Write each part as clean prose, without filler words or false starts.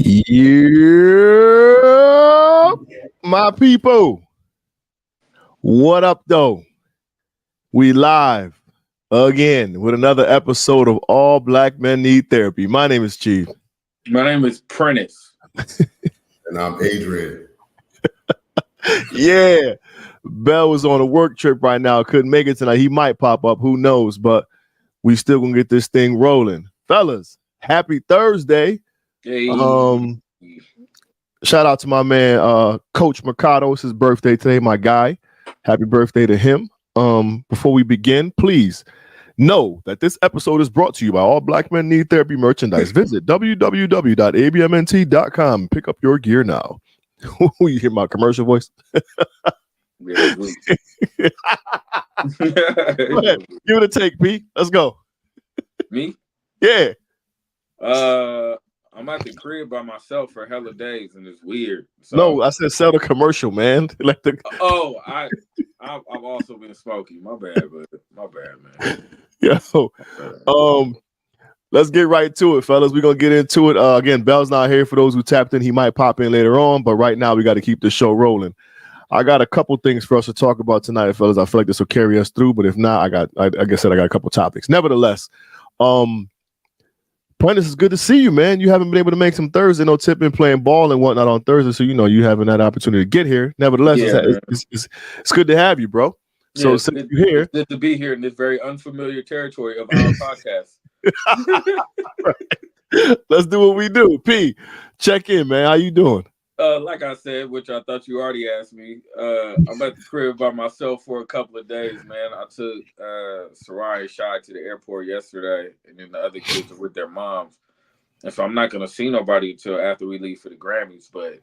Yeah, my people. What up, though? We live again with another episode of All Black Men Need Therapy. My name is Chief. My name is Prentice. And I'm Adrian. Yeah, Bell was on a work trip right now. Couldn't make it tonight. He might pop up. Who knows? But we still gonna get this thing rolling, fellas. Happy Thursday. Hey. Shout out to my man, Coach Mercado. It's his birthday today, my guy. Happy birthday to him. Before we begin, please know that this episode is brought to you by All Black Men Need Therapy merchandise. Visit www.abmnt.com. Pick up your gear now. You hear my commercial voice? Go ahead. Give it a take, P. Let's go. Me? Yeah. I'm at the crib by myself for hella days, and it's weird. So, no, I said sell the commercial, man. Like the. Oh, I've also been smoking. My bad, man. Yeah. Let's get right to it, fellas. We're gonna get into it. Again, Bell's not here. For those who tapped in, he might pop in later on, but right now we got to keep the show rolling. I got a couple things for us to talk about tonight, fellas. I feel like this will carry us through, but if not, like I said, I got a couple topics. Nevertheless, Prentice, it's good to see you, man. You haven't been able to make some Thursday. No Tip been playing ball and whatnot on Thursday, so you having that opportunity to get here. Nevertheless, it's good to have you, bro. So since you're here, it's good to be here in this very unfamiliar territory of our podcast. Right. Let's do what we do. P, check in, man. How you doing? Like I said, which I thought you already asked me, I'm at the crib by myself for a couple of days, man. I took Sarai and Shai to the airport yesterday, and then the other kids are with their moms. And so I'm not going to see nobody until after we leave for the Grammys. But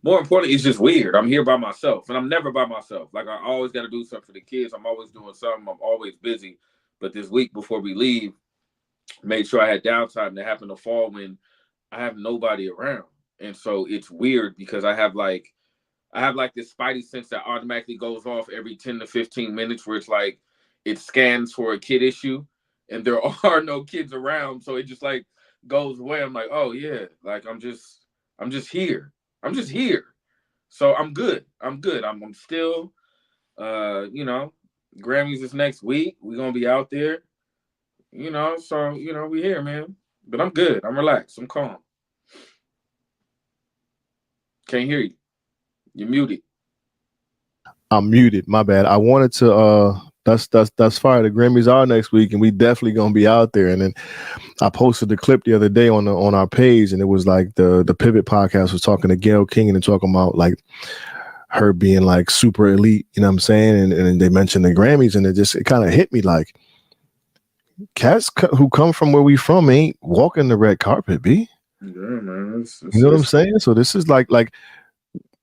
more importantly, it's just weird. I'm here by myself, and I'm never by myself. Like, I always got to do something for the kids. I'm always doing something. I'm always busy. But this week before we leave, made sure I had downtime that happened to fall when I have nobody around. And so it's weird because I have like this spidey sense that automatically goes off every 10 to 15 minutes where it's like it scans for a kid issue and there are no kids around. So it just like goes away. I'm like, oh yeah, like I'm just here. I'm just here. So I'm good. I'm still Grammys is next week. We're gonna be out there. So we here, man. But I'm good. I'm relaxed. I'm calm. Can't hear you. You're muted. I'm muted. My bad. I wanted to. That's fire. The Grammys are next week, and we definitely gonna be out there. And then I posted the clip the other day on our page, and it was like the Pivot podcast was talking to Gayle King and talking about like her being like super elite. You know what I'm saying? And they mentioned the Grammys, and it kind of hit me like cats who come from where we from ain't walking the red carpet, B. Yeah, man. You know what I'm saying? So this is like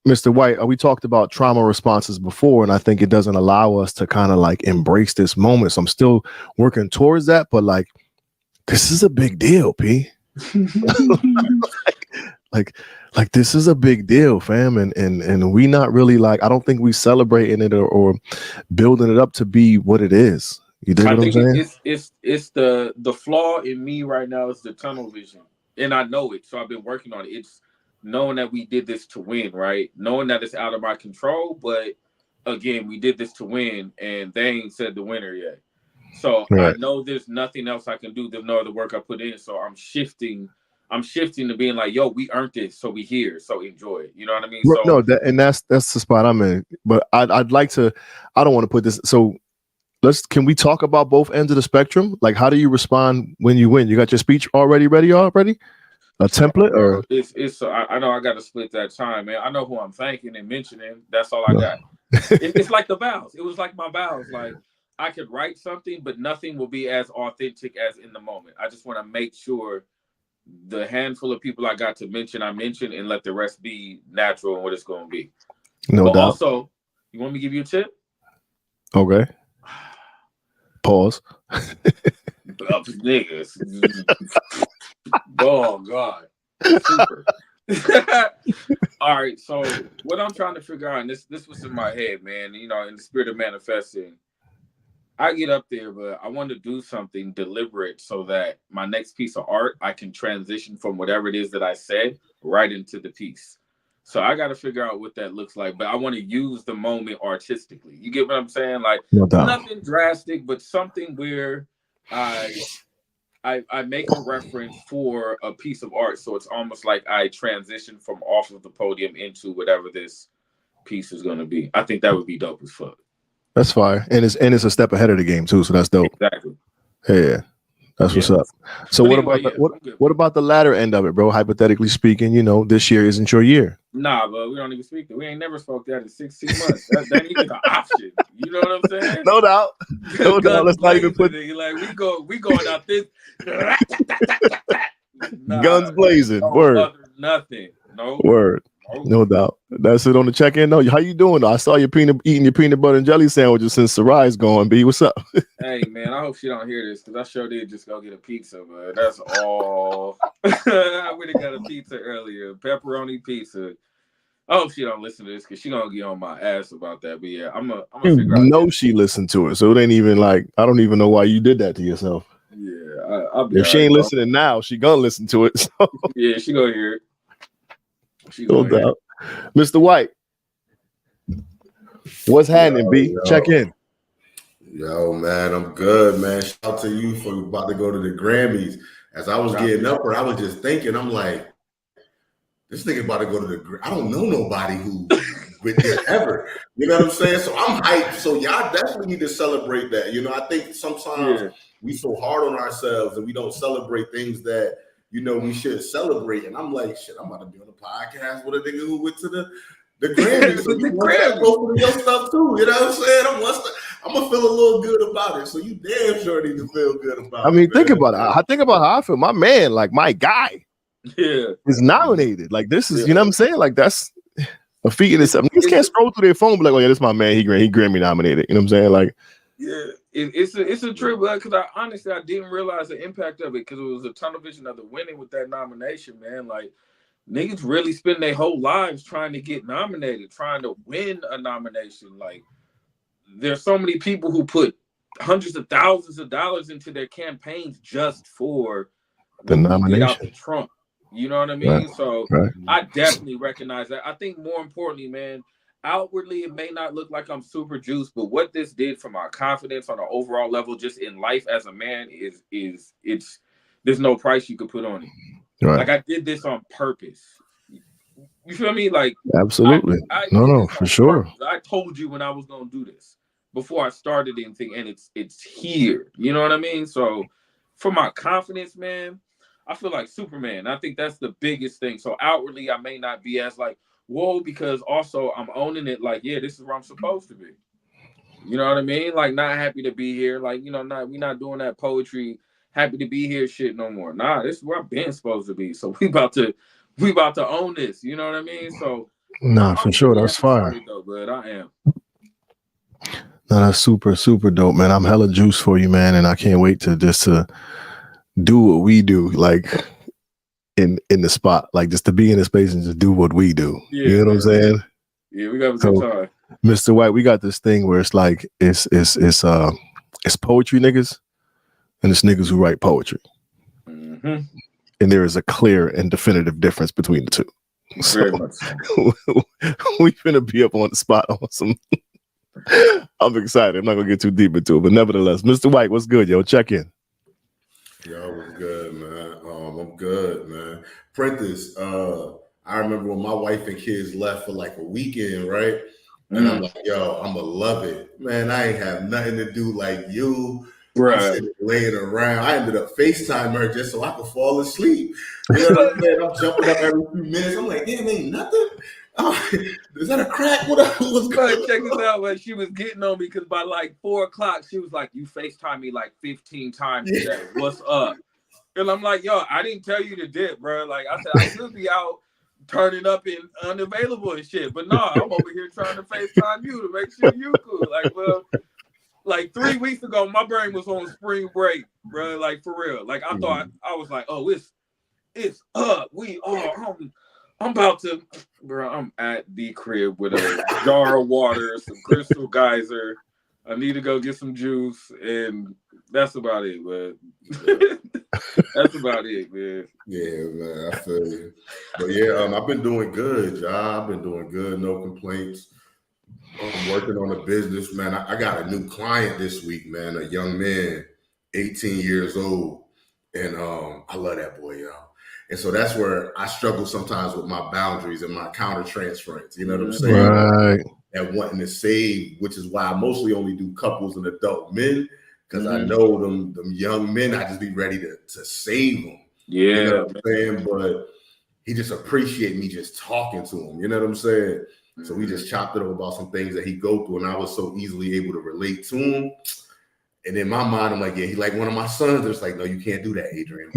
Mr. White, we talked about trauma responses before, and I think it doesn't allow us to kind of like embrace this moment. So I'm still working towards that, but like this is a big deal, P. like this is a big deal, fam. And we not really like, I don't think we celebrating it or building it up to be what it is. You dig what I'm saying? It's the flaw in me right now is the tunnel vision. And I know it, so I've been working on it. It's knowing that we did this to win, right? Knowing that it's out of my control, but again, we did this to win, and they ain't said the winner yet. So right. I know there's nothing else I can do. There's no other work I put in, so I'm shifting to being like, yo, we earned this, so we here, so enjoy it. You know what I mean? So no, that's the spot I'm in. But I'd like to. I don't want to put this. So can we talk about both ends of the spectrum? Like, how do you respond when you win? You got your speech already ready? A template or it's I know I got to split that time, man. I know who I'm thanking and mentioning. That's all I got. It's like the vows. It was like my vows. Like I could write something, but nothing will be as authentic as in the moment. I just want to make sure the handful of people I got to mention, I mention, and let the rest be natural and what it's going to be. No doubt. Also, you want me to give you a tip? Okay. Pause. Niggas. Oh God. Super. All right. So what I'm trying to figure out, and this was in my head, man, in the spirit of manifesting, I get up there, but I want to do something deliberate so that my next piece of art, I can transition from whatever it is that I said right into the piece. So I got to figure out what that looks like, but I want to use the moment artistically. You get what I'm saying? Like No doubt. nothing drastic, but something where I I make a reference for a piece of art, so it's almost like I transition from off of the podium into whatever this piece is going to be. I think that would be dope as fuck. That's fire, and it's a step ahead of the game too, so that's dope. Exactly. Yeah, that's what's up. So But what anyway, about yeah, what about the latter end of it, bro? Hypothetically speaking, this year isn't your year. Nah, but we don't even speak that. We ain't never spoke that in 16 months. That ain't even an option. You know what I'm saying? No doubt. No doubt. Let's not even put like we going out this guns blazing. No Word. nothing. No word. No doubt. That's it on the check-in. No, how you doing? I saw you eating your peanut butter and jelly sandwiches since Sarai's gone. B, what's up? Hey man, I hope she don't hear this because I sure did just go get a pizza, but that's all. I would have got a pizza earlier, pepperoni pizza. I hope she don't listen to this because she gonna get on my ass about that. But yeah, I'm gonna figure out. No, she listened to it, so it ain't even like I don't even know why you did that to yourself. Yeah, I'll be. If she ain't listening now, she gonna listen to it. So. Yeah, she gonna hear it. No doubt. Mr. White, what's happening, B? Check in. Yo, man, I'm good, man. Shout out to you for about to go to the Grammys. As I was getting up, I was just thinking, I'm like, this nigga about to go to the. I don't know nobody who went there ever. You know what I'm saying? So I'm hyped. So y'all definitely need to celebrate that. I think sometimes we so hard on ourselves and we don't celebrate things that we should celebrate. And I'm like, shit, I'm about to be on a podcast with a nigga who went to the Grammys. So you want that go for your stuff too. You know what I'm saying? I'm gonna feel a little good about it. So you damn sure need to feel good about it. I mean, think about it. I think about how I feel. My man, like my guy, is nominated. Like this is, you know what I'm saying? Like that's a feat in itself. Niggas can't scroll through their phone and be like, oh yeah, this is my man. He Grammy nominated. You know what I'm saying? Like, yeah, it's a trip because I didn't realize the impact of it because it was a tunnel vision of the winning with that nomination, man. Like niggas really spend their whole lives trying to get nominated, trying to win a nomination. Like there's so many people who put hundreds of thousands of dollars into their campaigns just for the nomination out the Trump. You know what I mean? Right. So I definitely recognize that. I think more importantly, man, outwardly it may not look like I'm super juiced, but what this did for my confidence on an overall level, just in life as a man, is it's there's no price you could put on it. Right. Like I did this on purpose. You feel me? Like absolutely. No, for sure. Purpose. I told you when I was gonna do this before I started anything, and it's here. You know what I mean? So for my confidence, man, I feel like Superman. I think that's the biggest thing. So outwardly, I may not be as like, whoa, because also I'm owning it. Like, yeah, this is where I'm supposed to be. You know what I mean? Like, not happy to be here. Like, we're not doing that poetry. Happy to be here shit no more. Nah, this is where I've been supposed to be. So we about to own this. You know what I mean? So nah, for sure, that's fire. Though, but I am. No, that's super, super dope, man. I'm hella juice for you, man, and I can't wait to do what we do, like in the spot, like just to be in the space and just do what we do. Yeah, you know what I'm saying? Yeah, we got a good time. Mr. White, we got this thing where it's like it's poetry niggas and it's niggas who write poetry. Mm-hmm. And there is a clear and definitive difference between the two. Very much so. We finna be up on the spot on some. I'm excited. I'm not gonna get too deep into it, but nevertheless, Mr. White, what's good, yo? Check in. Yo, what's good, man? I'm good, man. Prentice, I remember when my wife and kids left for like a weekend, right? And I'm like, yo, I'ma love it. Man, I ain't have nothing to do like you. Right. I'm sitting laying around. I ended up FaceTime her just so I could fall asleep. You know what I'm saying? I'm jumping up every few minutes. I'm like, damn, ain't nothing. Oh, is that a crack? What's going on? Check this out, man. She was getting on me because by like 4:00, she was like, you FaceTime me like 15 times today. What's up? And I'm like, yo, I didn't tell you to dip, bro. Like I said, I could be out turning up and unavailable and shit. But no, I'm over here trying to FaceTime you to make sure you cool. Like, well, like 3 weeks ago, my brain was on spring break, bro. Like for real. Like I thought I was like, oh, it's up. We are. I'm about to, bro. I'm at the crib with a jar of water, some Crystal Geyser. I need to go get some juice, and that's about it, man. That's about it, man. Yeah, man, I feel you. But yeah, I've been doing good, y'all. I've been doing good, no complaints. I'm working on a business, man. I got a new client this week, man, a young man, 18 years old. And I love that boy, y'all. And so that's where I struggle sometimes with my boundaries and my counter transference. You know what I'm saying? Right. And wanting to save, which is why I mostly only do couples and adult men, because I know them young men, I just be ready to save them. Yeah. You know what I'm saying? But he just appreciate me just talking to him. You know what I'm saying? So we just chopped it up about some things that he go through, and I was so easily able to relate to him. And in my mind, I'm like, yeah, he's like one of my sons. It's like, no, you can't do that, Adrian.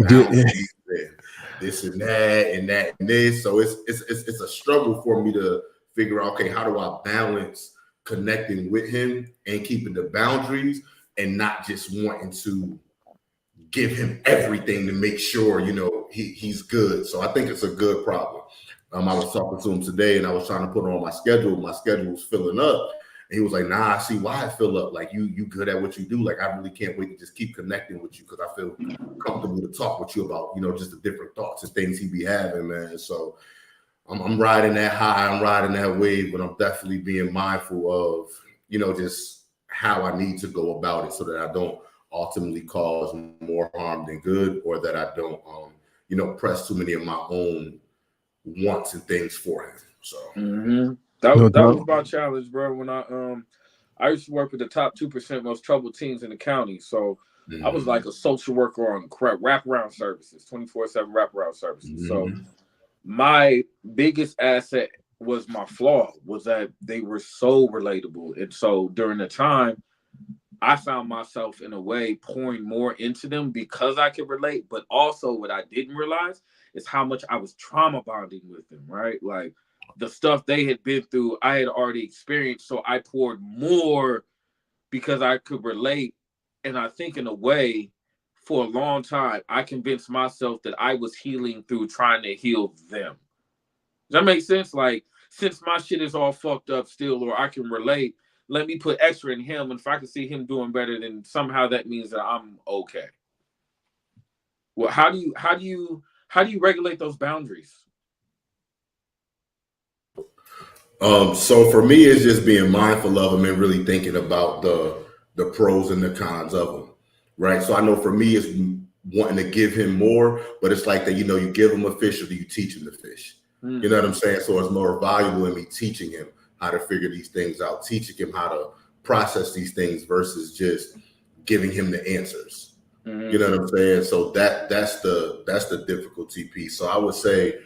This and that and that and this. So it's a struggle for me to figure out, okay, how do I balance connecting with him and keeping the boundaries and not just wanting to give him everything to make sure, you know, he's good. So I think it's a good problem. I was talking to him today and I was trying to put on my schedule. My schedule was filling up. And he was like, nah, I see why I fill up. Like you good at what you do. Like, I really can't wait to just keep connecting with you because I feel comfortable to talk with you about, you know, just the different thoughts and things he be having, man. So I'm riding that high, I'm riding that wave, but I'm definitely being mindful of, you know, just how I need to go about it so that I don't ultimately cause more harm than good, or that I don't, you know, press too many of my own wants and things for him. So that was my challenge, bro. When I used to work with the top 2% most troubled teams in the county. So I was like a social worker on wraparound services, 24/7 wraparound services. So my biggest asset was my flaw, was that they were so relatable. And so during the time, I found myself in a way pouring more into them because I could relate. But also what I didn't realize is how much I was trauma bonding with them, right? Like the stuff they had been through, I had already experienced. So I poured more because I could relate. And I think in a way, for a long time, I convinced myself that I was healing through trying to heal them. Does that make sense? Like, since my shit is all fucked up still, or I can relate, let me put extra in him. And if I can see him doing better, then somehow that means that I'm okay. Well, how do you regulate those boundaries? So for me, it's just being mindful of them and really thinking about the pros and the cons of them, right? So I know for me, it's wanting to give him more, but it's like that, you know, you give him a fish or do you teach him to fish? You know what I'm saying? So it's more valuable in me teaching him how to figure these things out, teaching him how to process these things versus just giving him the answers. You know what I'm saying? So that's the difficulty piece. So I would say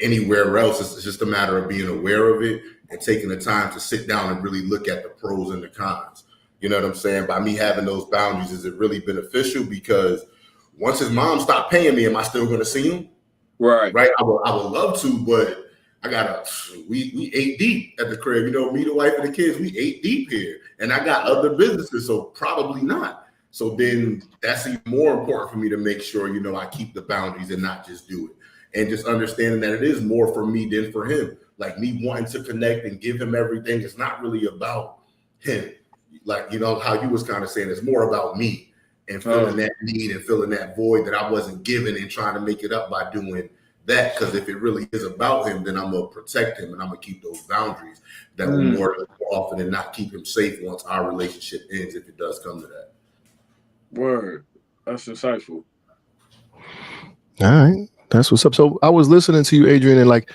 anywhere else, it's just a matter of being aware of it and taking the time to sit down and really look at the pros and the cons. You know what I'm saying? By me having those boundaries, is it really beneficial? Because once his mom stopped paying me, am I still going to see him? Right. I would love to, but we 8 deep at the crib. You know, me, the wife, and the kids, we 8 deep here, and I got other businesses, so probably not. So then that's even more important for me to make sure, you know, I keep the boundaries and not just do it. And just understanding that it is more for me than for him. Like me wanting to connect and give him everything, it's not really about him. Like, you know, how you was kind of saying, it's more about me and filling that need and filling that void that I wasn't given and trying to make it up by doing that. Because if it really is about him, then I'm going to protect him and I'm going to keep those boundaries that will more often than not keep him safe once our relationship ends, if it does come to that. Word. That's insightful. All right. That's what's up. So I was listening to you, Adrian, and like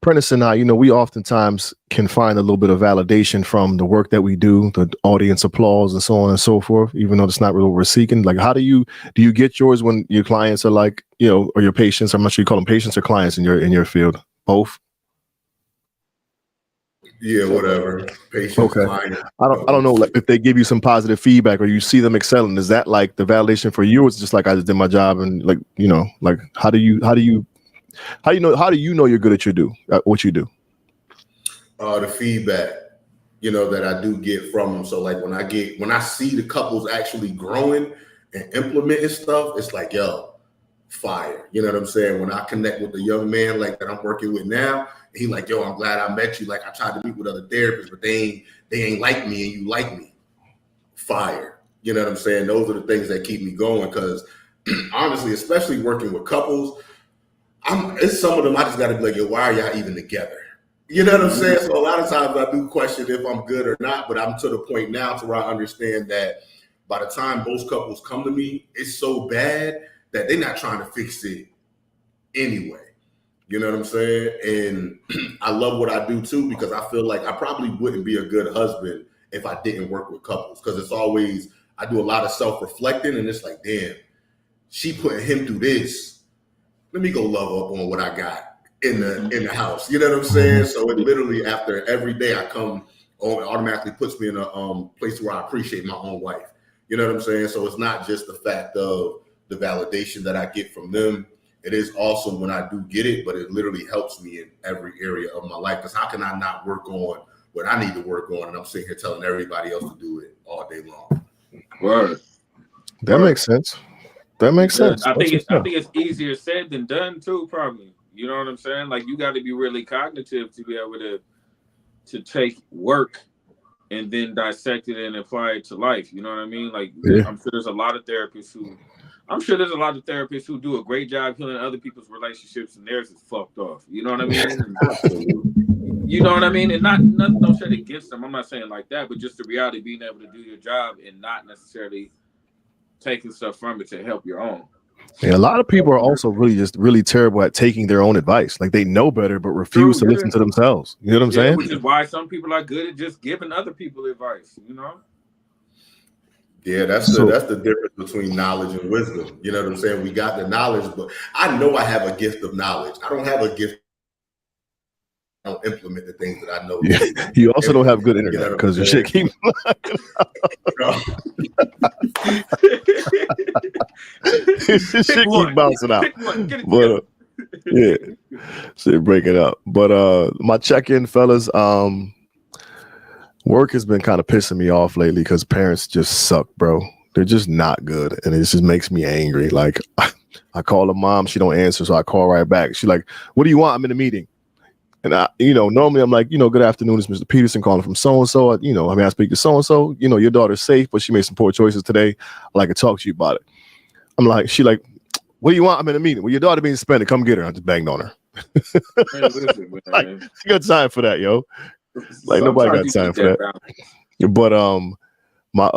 Prentice and I, you know, we oftentimes can find a little bit of validation from the work that we do, the audience applause and so on and so forth, even though it's not really what we're seeking. Like, how do you get yours when your clients are like, you know, or your patients? I'm not sure you call them patients or clients in your field. Both. Yeah, whatever. Patients, okay. clients. I don't know, like, if they give you some positive feedback or you see them excelling, is that like the validation for you? Or it's just like, I just did my job, and like, you know, like how do you know you're good at what you do? The feedback, you know, that I do get from them. So like when I see the couples actually growing and implementing stuff, it's like, yo, fire. You know what I'm saying? When I connect with the young man like that I'm working with now, he like, yo, I'm glad I met you. Like, I tried to meet with other therapists, but they ain't like me and you like me. fire. You know what I'm saying? Those are the things that keep me going because honestly, especially working with couples, it's some of them I just got to be like, yo, why are y'all even together? You know what I'm saying? So a lot of times I do question if I'm good or not, but I'm to the point now to where I understand that by the time most couples come to me, it's so bad that they're not trying to fix it anyway. You know what I'm saying? And I love what I do too, because I feel like I probably wouldn't be a good husband if I didn't work with couples. Because it's always, I do a lot of self-reflecting and it's like, damn, she putting him through this. Let me go love up on what I got in the house. You know what I'm saying? So it literally after every day I come on, it automatically puts me in a place where I appreciate my own wife. You know what I'm saying? So it's not just the fact of the validation that I get from them. It is awesome when I do get it, but it literally helps me in every area of my life. Because how can I not work on what I need to work on? And I'm sitting here telling everybody else to do it all day long. Word. That makes sense. That makes sense. I think it's easier said than done too, probably. You know what I'm saying? Like you got to be really cognitive to be able to take work and then dissect it and apply it to life. You know what I mean? Like I'm sure there's a lot of therapists who do a great job healing other people's relationships and theirs is fucked off. You know what I mean? You know what I mean? And nothing no shit against them. I'm not saying like that, but just the reality being able to do your job and not necessarily taking stuff from it to help your own. Yeah, a lot of people are also really terrible at taking their own advice. Like they know better, but refuse to listen to themselves. You know what I'm saying? Which is why some people are good at just giving other people advice, you know? Yeah, that's the difference between knowledge and wisdom. You know what I'm saying? We got the knowledge, but I know I have a gift of knowledge. I don't have a gift. I don't implement the things that I know. Yeah. You also don't have good internet because your shit keeps shit keep bouncing out. But yeah, shit breaking up. But my check-in, fellas. Work has been kind of pissing me off lately because parents just suck, bro. They're just not good, and it just makes me angry. Like I call her mom, she don't answer, so I call right back. She's like, "What do you want? I'm in a meeting." And I, normally I'm like, good afternoon, it's Mr. Peterson calling from so-and-so. I speak to so-and-so, your daughter's safe, but she made some poor choices today. I'd like to talk to you about it. She like, what do you want? I'm in a meeting. Well, your daughter being suspended. Come get her. I just banged on her. Hey, listen, man. Like, she got time for that, yo. Like nobody got time for that. But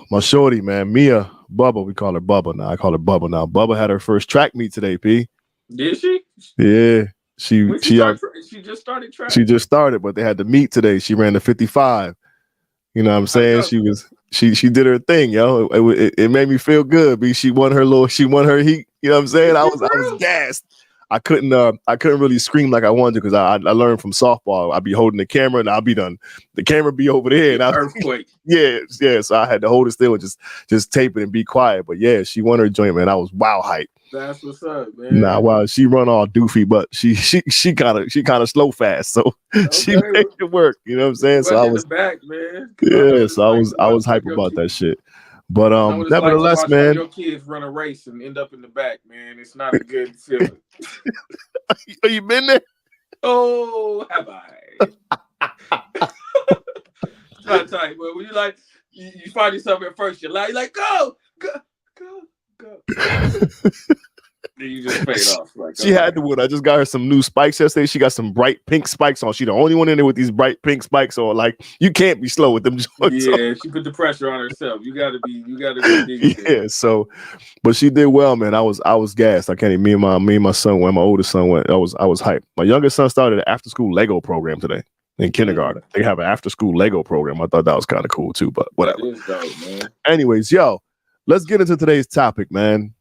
my shorty, man, Mia, Bubba, we call her Bubba now. I call her Bubba now. Bubba had her first track meet today, P. Did she? Yeah. She just started tracking. She just started, but they had to meet today. She ran the 55. You know what I'm saying? She did her thing, yo. It made me feel good. She won her heat. You know what I'm saying? I was gassed. I couldn't really scream like I wanted to because I learned from softball. I'd be holding the camera and I'll be done. The camera be over there and earthquake. Yeah. So I had to hold it still and just tape it and be quiet. But yeah, she won her joint, man. I was wow hyped. That's what's up, man. Nah, wow, she run all doofy, but she kind of slow fast, so she made it work. You know what I'm saying? So I was in the back, man. Yeah, so I was hype about that shit. But nevertheless, like man, your kids run a race and end up in the back, man. It's not a good feeling. You been there? Oh, have I? Try to tell you, but when you find yourself at first, you're like, go. Then you just fade off. Like, she had to win. I just got her some new spikes yesterday. She got some bright pink spikes on. She the only one in there with these bright pink spikes on. Like you can't be slow with them joints. Yeah, she put the pressure on herself. You gotta be yeah. So, but she did well, man. I was gassed. I can't even. Me and my son went. My oldest son went. I was hyped. My youngest son started an after school Lego program today in kindergarten. They have an after school Lego program. I thought that was kind of cool too. But whatever. That is dope, man. Anyways, yo, let's get into today's topic, man.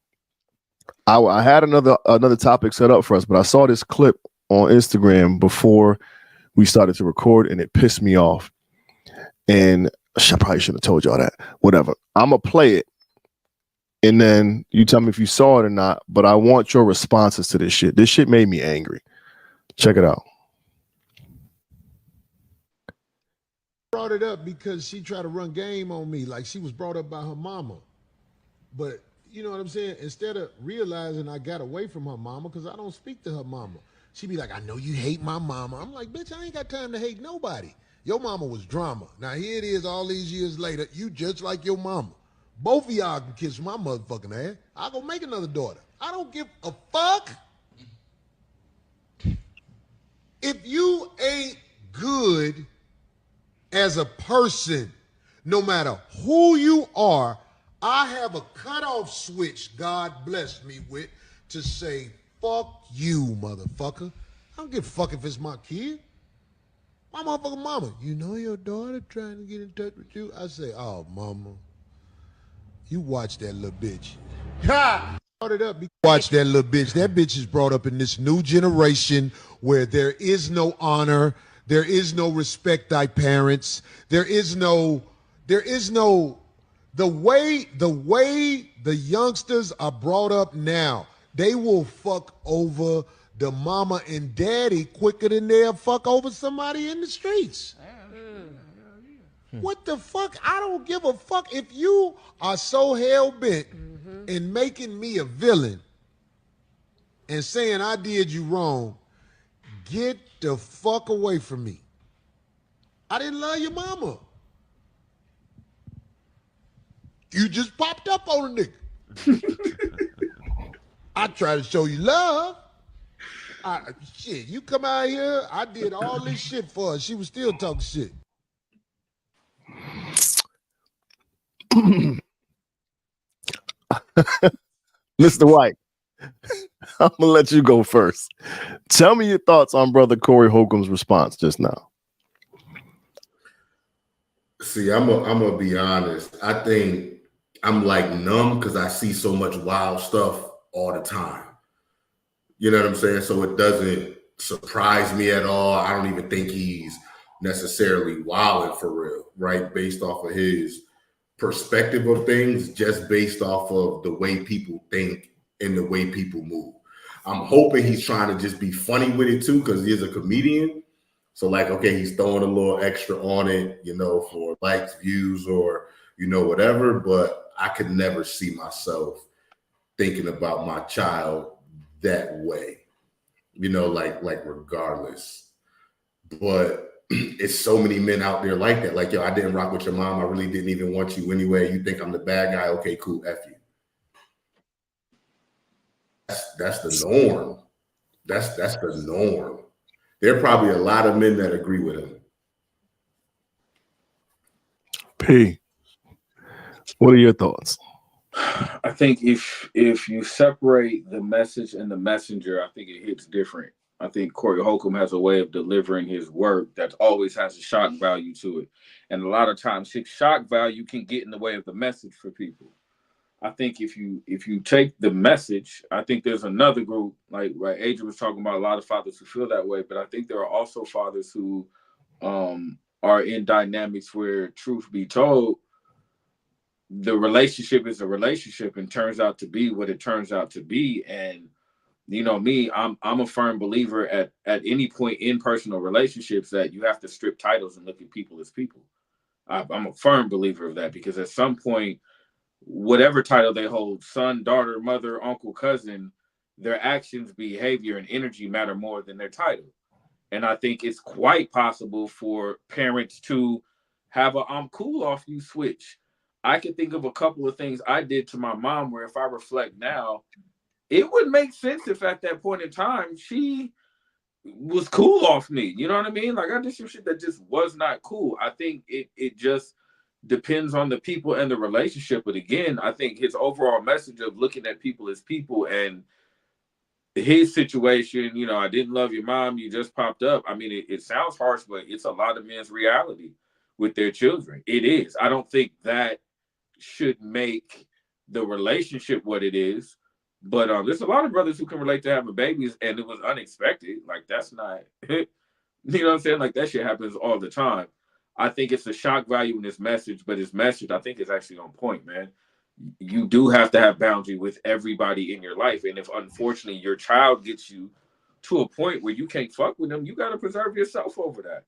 I had another topic set up for us, but I saw this clip on Instagram before we started to record, and it pissed me off. And I probably shouldn't have told y'all that. Whatever. I'm going to play it, and then you tell me if you saw it or not, but I want your responses to this shit. This shit made me angry. Check it out. Brought it up because she tried to run game on me, like she was brought up by her mama. But you know what I'm saying? Instead of realizing I got away from her mama because I don't speak to her mama. She be like, I know you hate my mama. I'm like, bitch, I ain't got time to hate nobody. Your mama was drama. Now here it is all these years later. You just like your mama. Both of y'all can kiss my motherfucking ass. I'll go make another daughter. I don't give a fuck. If you ain't good as a person, no matter who you are, I have a cutoff switch God blessed me with to say, fuck you, motherfucker. I don't give a fuck if it's my kid. My motherfucking mama, you know your daughter trying to get in touch with you? I say, oh, mama, you watch that little bitch. Ha! Watch that little bitch. That bitch is brought up in this new generation where there is no honor, there is no respect thy parents, the way the youngsters are brought up now, they will fuck over the mama and daddy quicker than they'll fuck over somebody in the streets. What the fuck? I don't give a fuck. If you are so hell-bent in making me a villain and saying I did you wrong, get the fuck away from me. I didn't love your mama. You just popped up on a nigga. I try to show you love. Shit, you come out here, I did all this shit for her. She was still talking shit. Mr. White, I'm gonna let you go first. Tell me your thoughts on Brother Corey Holcomb's response just now. See, I'm gonna be honest. I think I'm like numb because I see so much wild stuff all the time. You know what I'm saying? So it doesn't surprise me at all. I don't even think he's necessarily wilding for real, right? Based off of his perspective of things, just based off of the way people think and the way people move. I'm hoping he's trying to just be funny with it too, because he is a comedian. So like, okay, he's throwing a little extra on it, you know, for likes, views, or, you know, whatever. But I could never see myself thinking about my child that way, you know, like regardless. But it's so many men out there like that. Like, yo, I didn't rock with your mom. I really didn't even want you anyway. You think I'm the bad guy? Okay, cool. F you. That's the norm. That's the norm. There are probably a lot of men that agree with him. P, what are your thoughts? I think if you separate the message and the messenger, I think it hits different. I think Corey Holcomb has a way of delivering his work that always has a shock value to it. And a lot of times his shock value can get in the way of the message for people. I think if you take the message, I think there's another group, like right, Adrian was talking about a lot of fathers who feel that way, but I think there are also fathers who are in dynamics where, truth be told, the relationship is a relationship and turns out to be what it turns out to be. And you know me, I'm a firm believer at any point in personal relationships that you have to strip titles and look at people as people. I'm a firm believer of that, because at some point, whatever title they hold, son, daughter, mother, uncle, cousin, their actions, behavior, and energy matter more than their title. And I think it's quite possible for parents to have a I'm cool off you switch. I can think of a couple of things I did to my mom where if I reflect now, it would make sense if at that point in time she was cool off me. You know what I mean? Like, I did some shit that just was not cool. I think it just depends on the people and the relationship. But again, I think his overall message of looking at people as people and his situation, you know, I didn't love your mom, you just popped up. I mean, it sounds harsh, but it's a lot of men's reality with their children. It is. I don't think that should make the relationship what it is. But there's a lot of brothers who can relate to having babies and it was unexpected. Like, that's not, you know what I'm saying? Like, that shit happens all the time. I think it's a shock value in his message, but his message, I think, is actually on point, man. You do have to have boundary with everybody in your life. And if, unfortunately, your child gets you to a point where you can't fuck with them, you got to preserve yourself over that.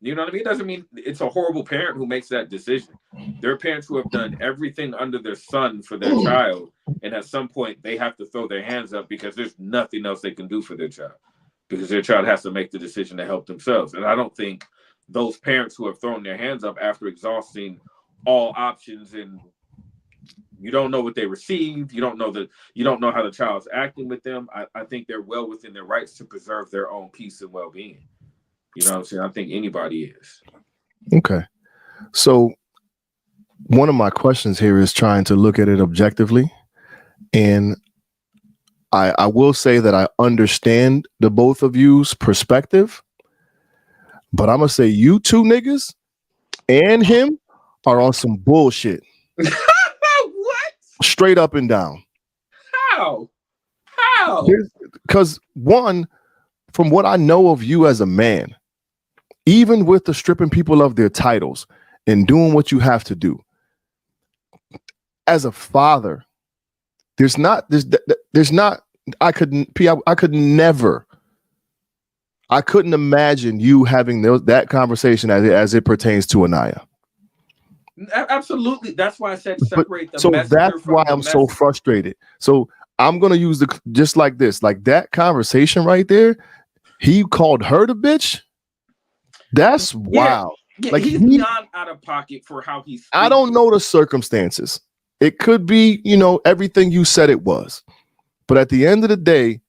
You know what I mean? It doesn't mean it's a horrible parent who makes that decision. There are parents who have done everything under their sun for their child, and at some point they have to throw their hands up because there's nothing else they can do for their child, because their child has to make the decision to help themselves. And I don't think those parents who have thrown their hands up after exhausting all options, and you don't know what they received, you don't know how the child's acting with them. I think they're well within their rights to preserve their own peace and well-being. You know what I'm saying? I think anybody is. Okay. So one of my questions here is trying to look at it objectively. And I will say that I understand the both of you's perspective, but I'm going to say you two niggas and him are on some bullshit. What? Straight up and down. How? Because one, from what I know of you as a man, even with the stripping people of their titles and doing what you have to do, as a father, I couldn't imagine you having that conversation as it pertains to Anaya. Absolutely. That's why I said separate the so messenger that's from why the I'm message. so frustrated. So I'm gonna use just like this, like that conversation right there. He called her the bitch. That's wild. Yeah, like he's beyond out of pocket for how he's. I don't know the circumstances. It could be, everything you said it was. But at the end of the day,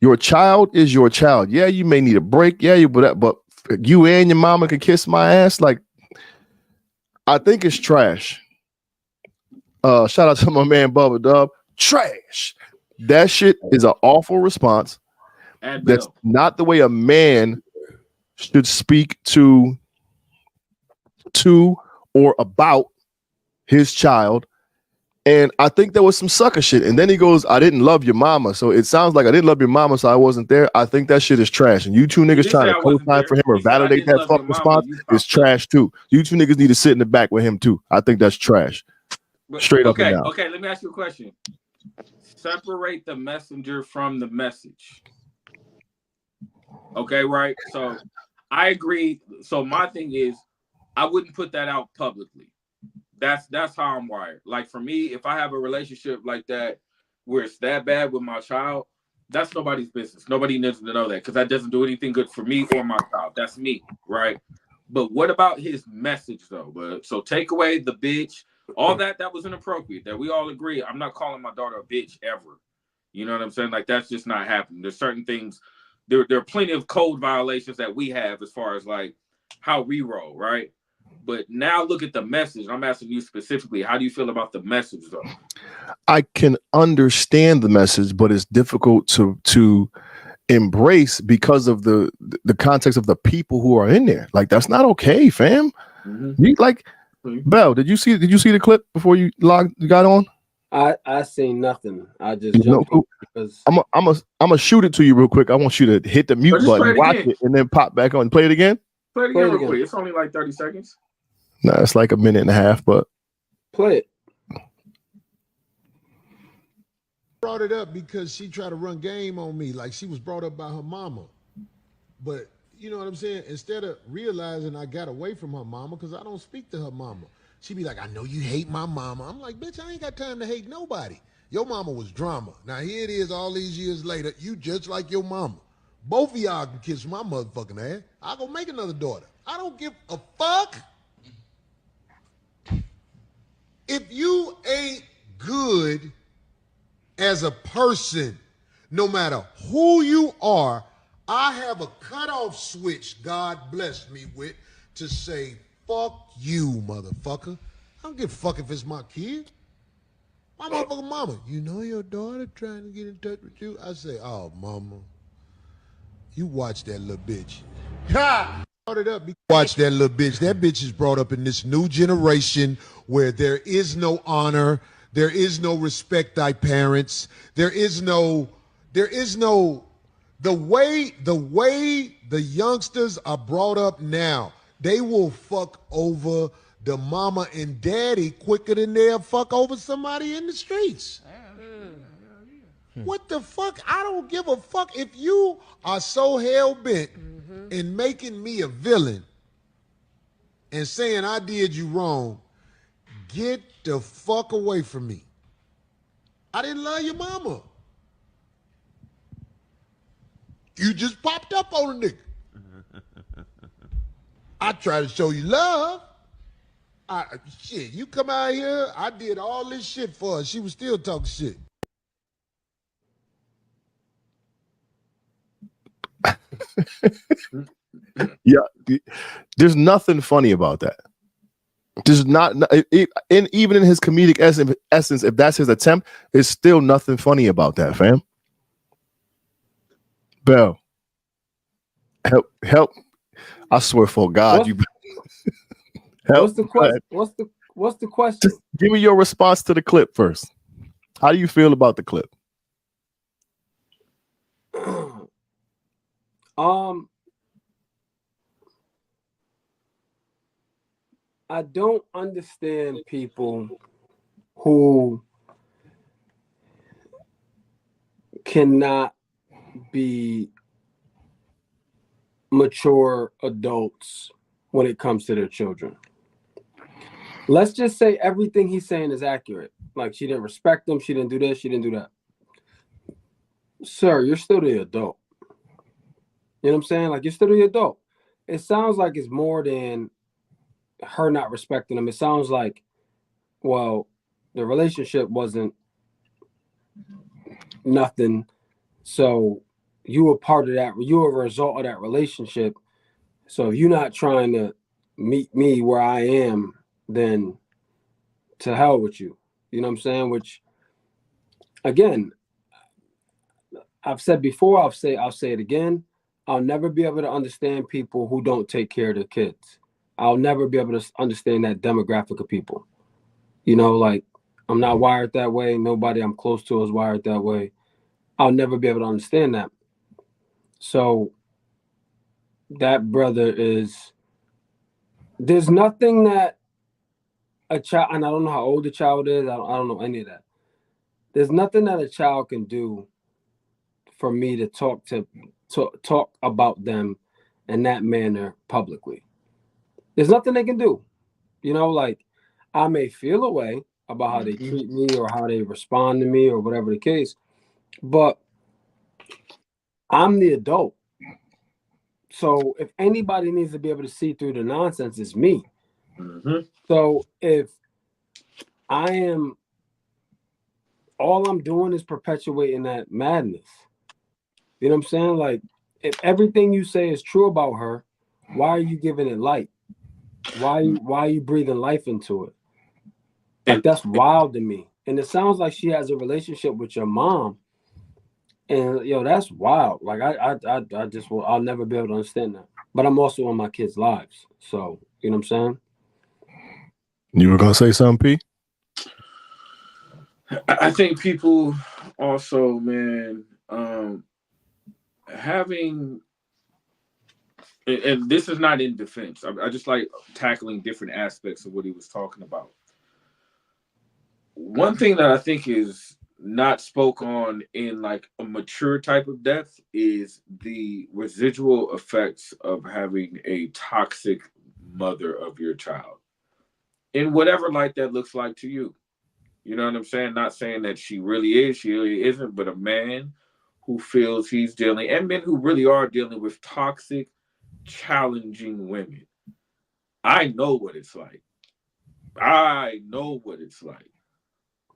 your child is your child. Yeah, you may need a break. Yeah, but you and your mama can kiss my ass. Like, I think it's trash. Shout out to my man Bubba Dub. Trash. That shit is an awful response. That's not the way a man should speak to or about his child. And I think there was some sucker shit. And then he goes, I didn't love your mama. So it sounds like I didn't love your mama, so I wasn't there. I think that shit is trash. And you two niggas trying to co-sign for him or validate that fuck response is trash too. You two niggas need to sit in the back with him too. I think that's trash. Straight up and down. Okay, let me ask you a question. Separate the messenger from the message. Okay, right? So I agree. So my thing is, I wouldn't put that out publicly. That's how I'm wired. Like for me, if I have a relationship like that where it's that bad with my child, that's nobody's business. Nobody needs to know that because that doesn't do anything good for me or my child. That's me, right? But what about his message though? But so take away the bitch, all that was inappropriate. That we all agree. I'm not calling my daughter a bitch ever. You know what I'm saying? Like that's just not happening. There's certain things. There are plenty of code violations that we have as far as like how we roll, right? But now look at the message. I'm asking you specifically, how do you feel about the message though? I can understand the message, but it's difficult to embrace because of the context of the people who are in there. Like that's not okay, fam. Mm-hmm. Bell, did you see the clip before you got on? I seen nothing. I just jumped in because I'm gonna shoot it to you real quick. I want you to hit the mute button, watch it, and then pop back on. Play it again. Play it again real quick. It's only like 30 seconds. No, it's like a minute and a half, but play it. Brought it up because she tried to run game on me, like she was brought up by her mama. But you know what I'm saying? Instead of realizing I got away from her mama because I don't speak to her mama. She be like, I know you hate my mama. I'm like, bitch, I ain't got time to hate nobody. Your mama was drama. Now here it is all these years later, you just like your mama. Both of y'all can kiss my motherfucking ass. I'll go make another daughter. I don't give a fuck. If you ain't good as a person, no matter who you are, I have a cutoff switch God blessed me with to say, fuck you, motherfucker. I don't give a fuck if it's my kid. My motherfucking mama, you know your daughter trying to get in touch with you? I say, oh, mama, you watch that little bitch. Ha! Watch that little bitch. That bitch is brought up in this new generation where there is no honor, there is no respect thy parents, there is no the way the youngsters are brought up now, they will fuck over the mama and daddy quicker than they'll fuck over somebody in the streets. What the fuck? I don't give a fuck if you are so hell-bent in making me a villain and saying I did you wrong. Get the fuck away from me. I didn't love your mama. You just popped up on a nigga. I try to show you love. Shit, you come out here, I did all this shit for her. She was still talking shit. Yeah, there's nothing funny about that. There's not, even in his comedic essence, if that's his attempt, it's still nothing funny about that, fam. Bell, help! I swear for God, you help. What's the question? What's the question? Just give me your response to the clip first. How do you feel about the clip? I don't understand people who cannot be mature adults when it comes to their children. Let's just say everything he's saying is accurate. Like, she didn't respect them, she didn't do this, she didn't do that. Sir, you're still the adult. You know what I'm saying? Like, you're still the adult. It sounds like it's more than her not respecting him. It sounds like, well, the relationship wasn't nothing. So you were part of that. You were a result of that relationship. So if you're not trying to meet me where I am, then to hell with you. You know what I'm saying? Which, again, I've said before, I'll say it again. I'll never be able to understand people who don't take care of their kids. I'll never be able to understand that demographic of people. You know, like, I'm not wired that way. Nobody I'm close to is wired that way. I'll never be able to understand that. So that brother there's nothing that a child, and I don't know how old the child is. I don't know any of that. There's nothing that a child can do for me to talk about them in that manner publicly. There's nothing they can do. You know, like, I may feel a way about how they treat me or how they respond to me or whatever the case, but I'm the adult. So if anybody needs to be able to see through the nonsense, it's me. Mm-hmm. So if I am, all I'm doing is perpetuating that madness. You know what I'm saying? Like, if everything you say is true about her, why are you giving it light? Why are you breathing life into it? Like, that's wild to me. And it sounds like she has a relationship with your mom. And that's wild. Like, I'll never be able to understand that. But I'm also in my kids' lives. So, you know what I'm saying? You were gonna say something, P? I think people also, man, having, and this is not in defense. I just like tackling different aspects of what he was talking about. One thing that I think is not spoke on in like a mature type of death is the residual effects of having a toxic mother of your child, in whatever light that looks like to you. You know what I'm saying? Not saying that she really isn't, but a man who feels he's dealing, and men who really are dealing with toxic, challenging women. I know what it's like.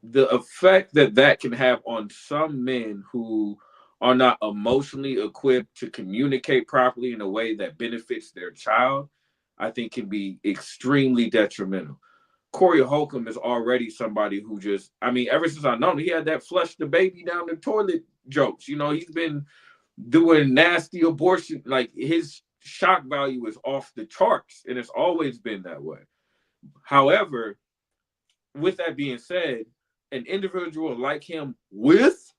The effect that can have on some men who are not emotionally equipped to communicate properly in a way that benefits their child, I think can be extremely detrimental. Corey Holcomb is already somebody who just, I mean, ever since I know him, he had that flush the baby down the toilet jokes. You know, he's been doing nasty abortion. Like, his shock value is off the charts, and it's always been that way. However, with that being said, an individual like him with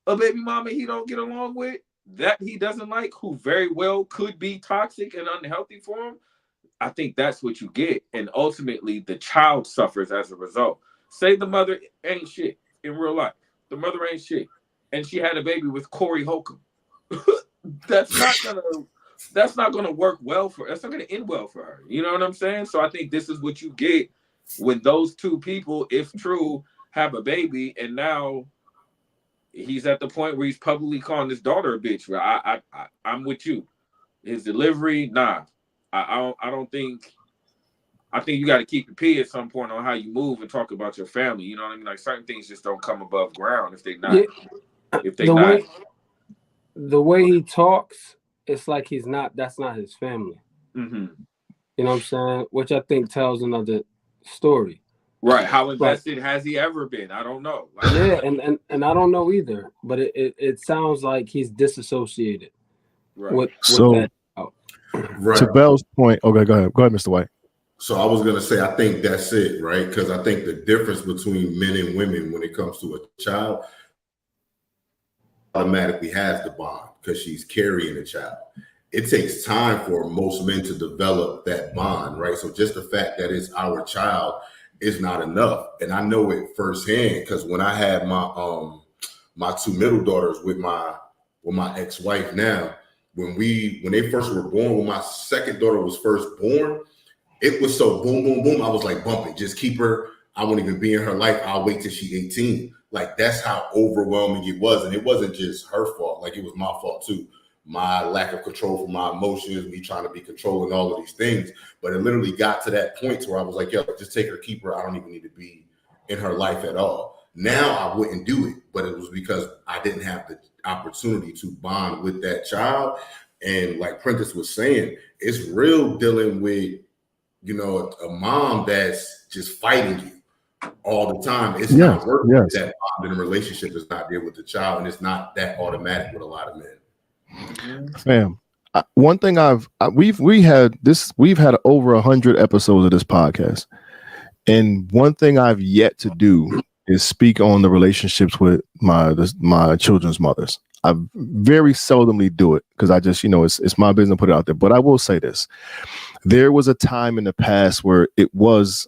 a baby mama he don't get along with, that he doesn't like, who very well could be toxic and unhealthy for him, I think that's what you get. And ultimately, the child suffers as a result. Say the mother ain't shit in real life. The mother ain't shit. And she had a baby with Corey Holcomb. That's not gonna work well for her. That's not gonna end well for her. You know what I'm saying? So I think this is what you get when those two people, if true, have a baby, and now he's at the point where he's publicly calling his daughter a bitch. Where I'm with you. His delivery, nah. I don't think. I think you got to keep your pee at some point on how you move and talk about your family. You know what I mean? Like certain things just don't come above ground if they not. Yeah. If they not. The way he talks, it's like he's not. That's not his family. Mm-hmm. You know what I'm saying? Which I think tells another story. Right. How invested has he ever been? I don't know. Like, yeah, and I don't know either. But it sounds like he's disassociated. Right. With So, that. Right. To Bell's point, okay, go ahead, Mr. White. So I was gonna say, I think that's it, right? Because I think the difference between men and women when it comes to a child automatically has the bond because she's carrying a child. It takes time for most men to develop that bond, right? So just the fact that it's our child is not enough, and I know it firsthand because when I had my my two middle daughters with my ex-wife now, when they first were born, when my second daughter was first born, it was so boom, boom, boom. I was like, bump it, just keep her. I won't even be in her life. I'll wait till she's 18. Like that's how overwhelming it was. And it wasn't just her fault. Like it was my fault too. My lack of control for my emotions, me trying to be controlling all of these things. But it literally got to that point where I was like, yo, just take her, keep her. I don't even need to be in her life at all. Now I wouldn't do it, but it was because I didn't have the opportunity to bond with that child. And like Prentice was saying, it's real dealing with, you know, a mom that's just fighting you all the time. It's not working. Yes. That bond in a relationship is not there with the child, and it's not that automatic with a lot of men. Fam, one thing we've had over 100 episodes of this podcast, and one thing I've yet to do is speak on the relationships with my children's mothers. I very seldomly do it because I just, it's my business to put it out there. But I will say this. There was a time in the past where it was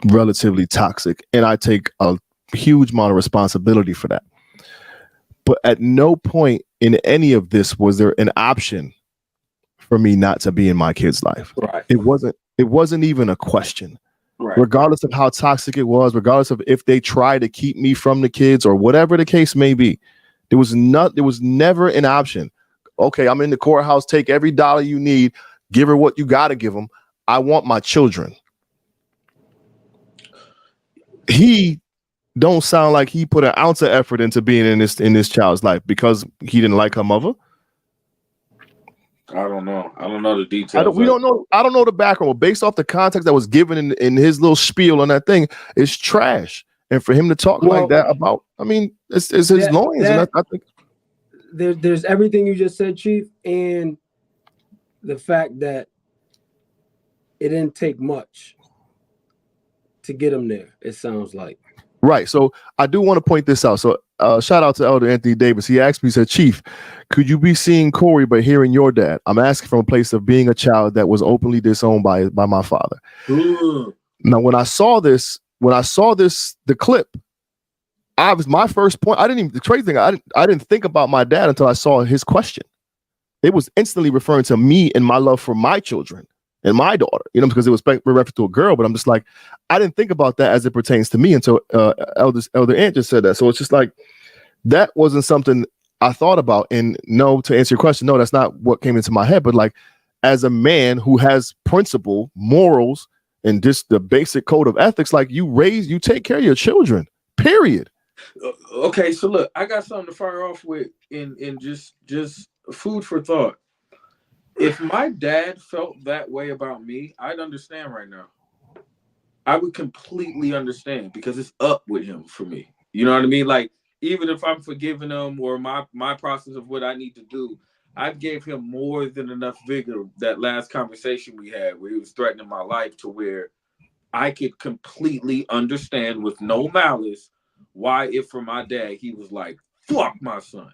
relatively toxic, and I take a huge amount of responsibility for that. But at no point in any of this was there an option for me not to be in my kid's life. Right. It wasn't even a question. Right. Regardless of how toxic it was, regardless of if they try to keep me from the kids or whatever the case may be, there was never an option. Okay, I'm in the courthouse, take every dollar you need, give her what you got to give them. I want my children. He don't sound like he put an ounce of effort into being in this child's life because he didn't like her mother. I don't know the details. I don't know the background. Based off the context that was given in his little spiel on that thing, it's trash. And for him to talk like that about, it's his loins. And I think there's everything you just said, Chief, and the fact that it didn't take much to get him there. It sounds like. Right. So I do want to point this out. So shout out to Elder Anthony Davis. He asked me, he said, Chief, could you be seeing Corey but hearing your dad? I'm asking from a place of being a child that was openly disowned by my father. Ooh. Now, when I saw the clip, my first point, the crazy thing, I didn't think about my dad until I saw his question. It was instantly referring to me and my love for my children and my daughter, because it was referred to a girl, but I'm just like, I didn't think about that as it pertains to me until Elder Ant just said that. So it's just like, that wasn't something I thought about. And no, to answer your question, no, that's not what came into my head. But like, as a man who has principle, morals, and just the basic code of ethics, like you take care of your children, period. Okay, so look, I got something to fire off with in just food for thought. If my dad felt that way about me, I'd understand right now. I would completely understand because it's up with him for me. You know what I mean? Like, even if I'm forgiving him or my process of what I need to do, I gave him more than enough vigor that last conversation we had where he was threatening my life to where I could completely understand with no malice why, if for my dad, he was like, fuck my son.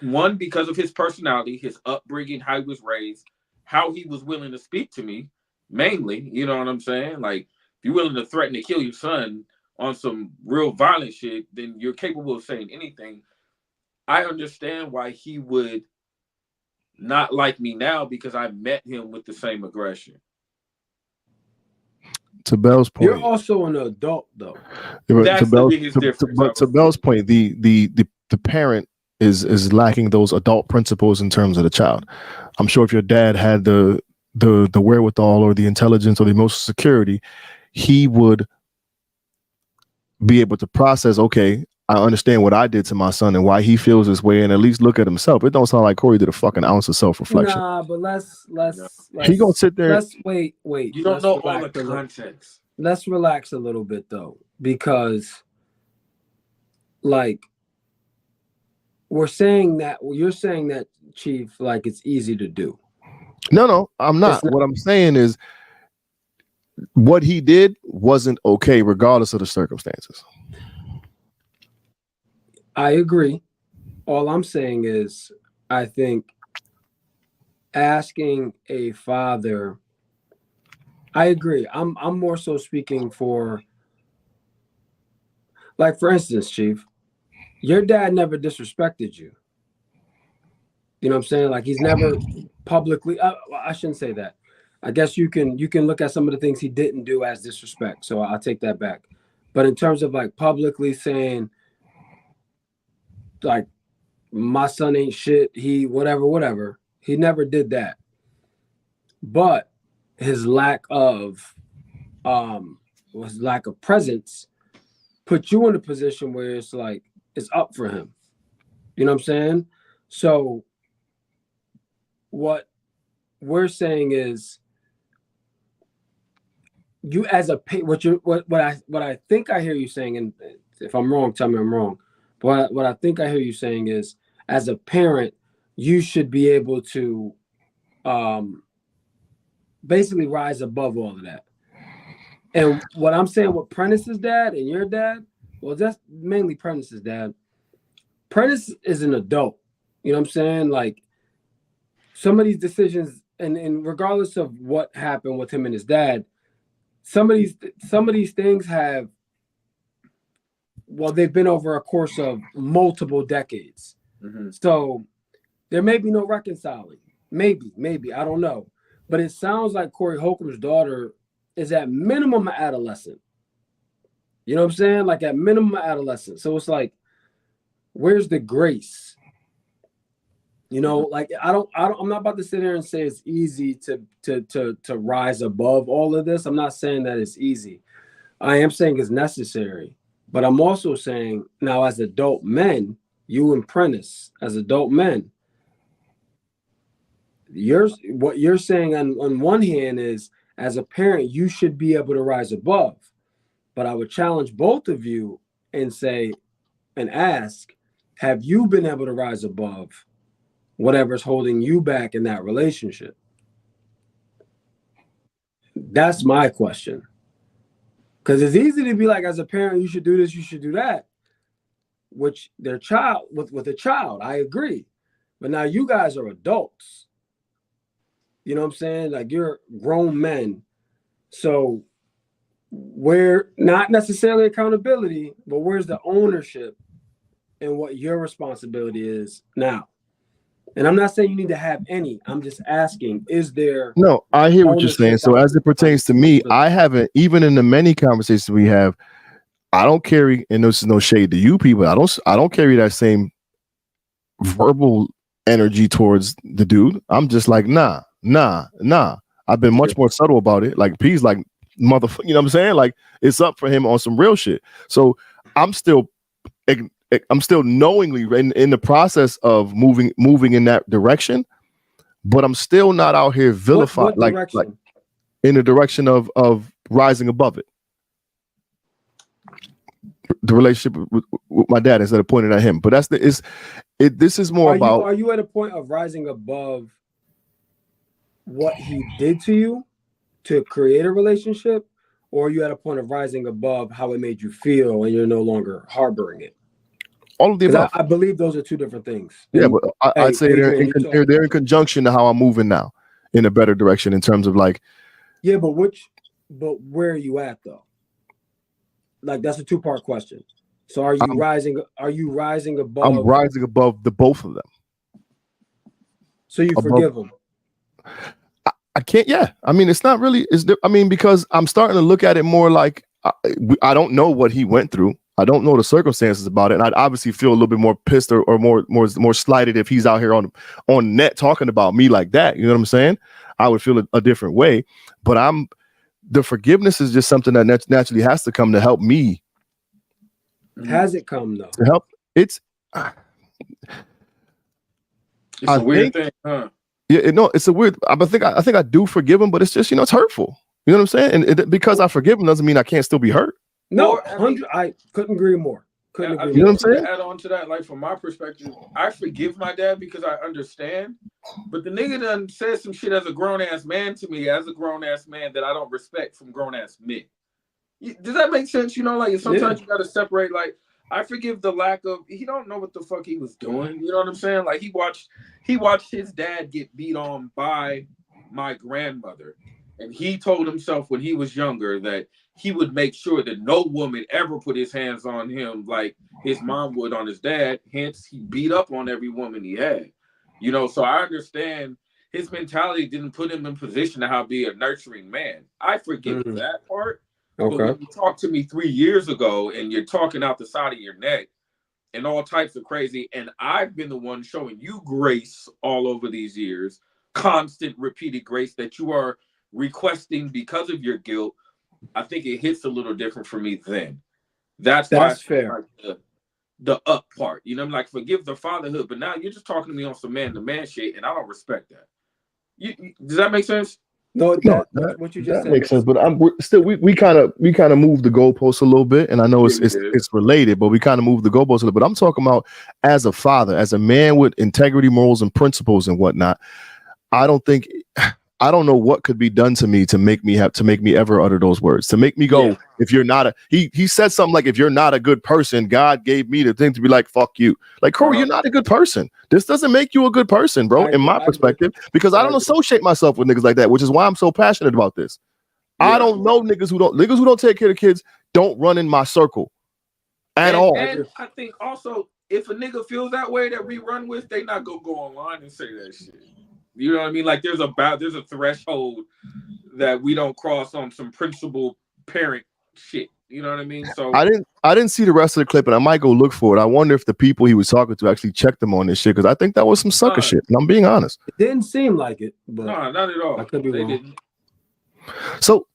One, because of his personality, his upbringing, how he was raised, how he was willing to speak to me, mainly, you know what I'm saying? Like, if you're willing to threaten to kill your son on some real violent shit, then you're capable of saying anything. I understand why he would not like me now because I met him with the same aggression. To Bell's point, you're also an adult, though. That's the biggest difference. But to Bell's point, the parent is lacking those adult principles in terms of the child. I'm sure if your dad had the wherewithal or the intelligence or the emotional security, he would be able to process, okay, I understand what I did to my son and why he feels this way, and at least look at himself. It don't sound like Corey did a fucking ounce of self-reflection. Nah, but let's He gonna sit there. Let's wait. You don't know all the context. Let's relax a little bit though, because like you're saying that, Chief, like it's easy to do. No, I'm not. What I'm saying is what he did wasn't okay, regardless of the circumstances. I agree. All I'm saying is, I think asking a father, I agree. I'm more so speaking for, like, for instance, Chief, your dad never disrespected you. You know what I'm saying? Like, he's never publicly, I shouldn't say that. I guess you can look at some of the things he didn't do as disrespect. So I'll take that back. But in terms of like publicly saying, like, my son ain't shit, he whatever, he never did that. But his lack of presence put you in a position where it's like it's up for him. You know what I'm saying? So what we're saying is, you as a what I think I hear you saying, and if I'm wrong, tell me I'm wrong. But what I think I hear you saying is, as a parent, you should be able to basically rise above all of that. And what I'm saying with Prentice's dad and your dad, well, that's mainly Prentice's dad. Prentice is an adult. You know what I'm saying? Like, some of these decisions, and regardless of what happened with him and his dad, some of these things have, well, they've been over a course of multiple decades. Mm-hmm. So there may be no reconciling. Maybe, I don't know. But it sounds like Corey Holcomb's daughter is at minimum an adolescent. You know what I'm saying? Like, at minimum adolescent. So it's like, where's the grace? You know, like I'm not about to sit here and say it's easy to rise above all of this. I'm not saying that it's easy. I am saying it's necessary. But I'm also saying, now, as adult men, you and Prentice, as adult men, what you're saying on one hand is, as a parent, you should be able to rise above. But I would challenge both of you and say, and ask, have you been able to rise above whatever's holding you back in that relationship? That's my question. Because it's easy to be like, as a parent, you should do this, you should do that. Which their child, with a child, I agree. But now you guys are adults. You know what I'm saying? Like, you're grown men. So where, not necessarily accountability, but where's the ownership and what your responsibility is now? And I'm not saying you need to have any. I'm just asking, is there... No, I hear what you're saying. So as it pertains to me, I haven't, even in the many conversations we have, I don't carry, and this is no shade to you people, I don't carry that same verbal energy towards the dude. I'm just like, nah. I've been much more subtle about it. Like, P's like, motherfucker, you know what I'm saying? Like, it's up for him on some real shit. So I'm still knowingly in the process of moving in that direction, but I'm still not out here vilified, like in the direction of rising above it. The relationship with my dad, instead of pointing at him, but this is more about. Are you at a point of rising above what he did to you to create a relationship, or are you at a point of rising above how it made you feel and you're no longer harboring it? All of the above. I believe those are two different things. Yeah, but I'd say they're in conjunction to how I'm moving now, in a better direction in terms of like. Yeah, but where are you at though? Like, that's a two-part question. So are you rising above? I'm rising above the both of them. So you forgive them? I can't. Yeah, I mean, it's not really. Because I'm starting to look at it more like I don't know what he went through. I don't know the circumstances about it, and I'd obviously feel a little bit more pissed or more slighted if he's out here on net talking about me like that. You know what I'm saying? I would feel a different way. But the forgiveness is just something that naturally has to come to help me. Has it come though? To help, it's a weird thing, huh? Yeah, no, it's a weird. I think I do forgive him, but it's just it's hurtful. You know what I'm saying? And because I forgive him doesn't mean I can't still be hurt. No, I couldn't agree more. You know what I'm saying? To add on to that, like from my perspective, I forgive my dad because I understand. But the nigga done said some shit as a grown ass man to me, as a grown ass man that I don't respect from grown ass men. Does that make sense? You know, like sometimes you got to separate. Like I forgive the lack of. He don't know what the fuck he was doing. You know what I'm saying? Like he watched his dad get beat on by my grandmother, and he told himself when he was younger that he would make sure that no woman ever put his hands on him like his mom would on his dad. Hence, he beat up on every woman he had. You know, so I understand his mentality didn't put him in position to be a nurturing man. I forgive that part. Okay. But when you talked to me 3 years ago and you're talking out the side of your neck and all types of crazy, and I've been the one showing you grace all over these years, constant repeated grace that you are requesting because of your guilt, I think it hits a little different for me then. That's fair. Like the up part, you know, I'm like, forgive the fatherhood, but now you're just talking to me on some man-to-man shit, and I don't respect that. Does that make sense? No, what you just said makes sense. But we kind of moved the goalposts a little bit, and I know it's related, but we kind of moved the goalposts a little bit. I'm talking about as a father, as a man with integrity, morals, and principles and whatnot. I don't know what could be done to me to make me ever utter those words, to make me go, if you're not he said something like, if you're not a good person, God gave me the thing to be like, fuck you. Like, Corey, you're not a good person. This doesn't make you a good person, bro, in my perspective, because I don't associate myself with niggas like that, which is why I'm so passionate about this. Yeah. I don't know niggas who don't take care of kids don't run in my circle at all. And I think also, if a nigga feels that way that we run with, they not gonna go online and say that shit. You know what I mean? Like there's a threshold that we don't cross on some principal parent shit. You know what I mean? So I didn't see the rest of the clip, and I might go look for it. I wonder if the people he was talking to actually checked him on this shit, because I think that was some sucker shit. And I'm being honest. It didn't seem like it, but no, not at all. I could be wrong. Didn't. So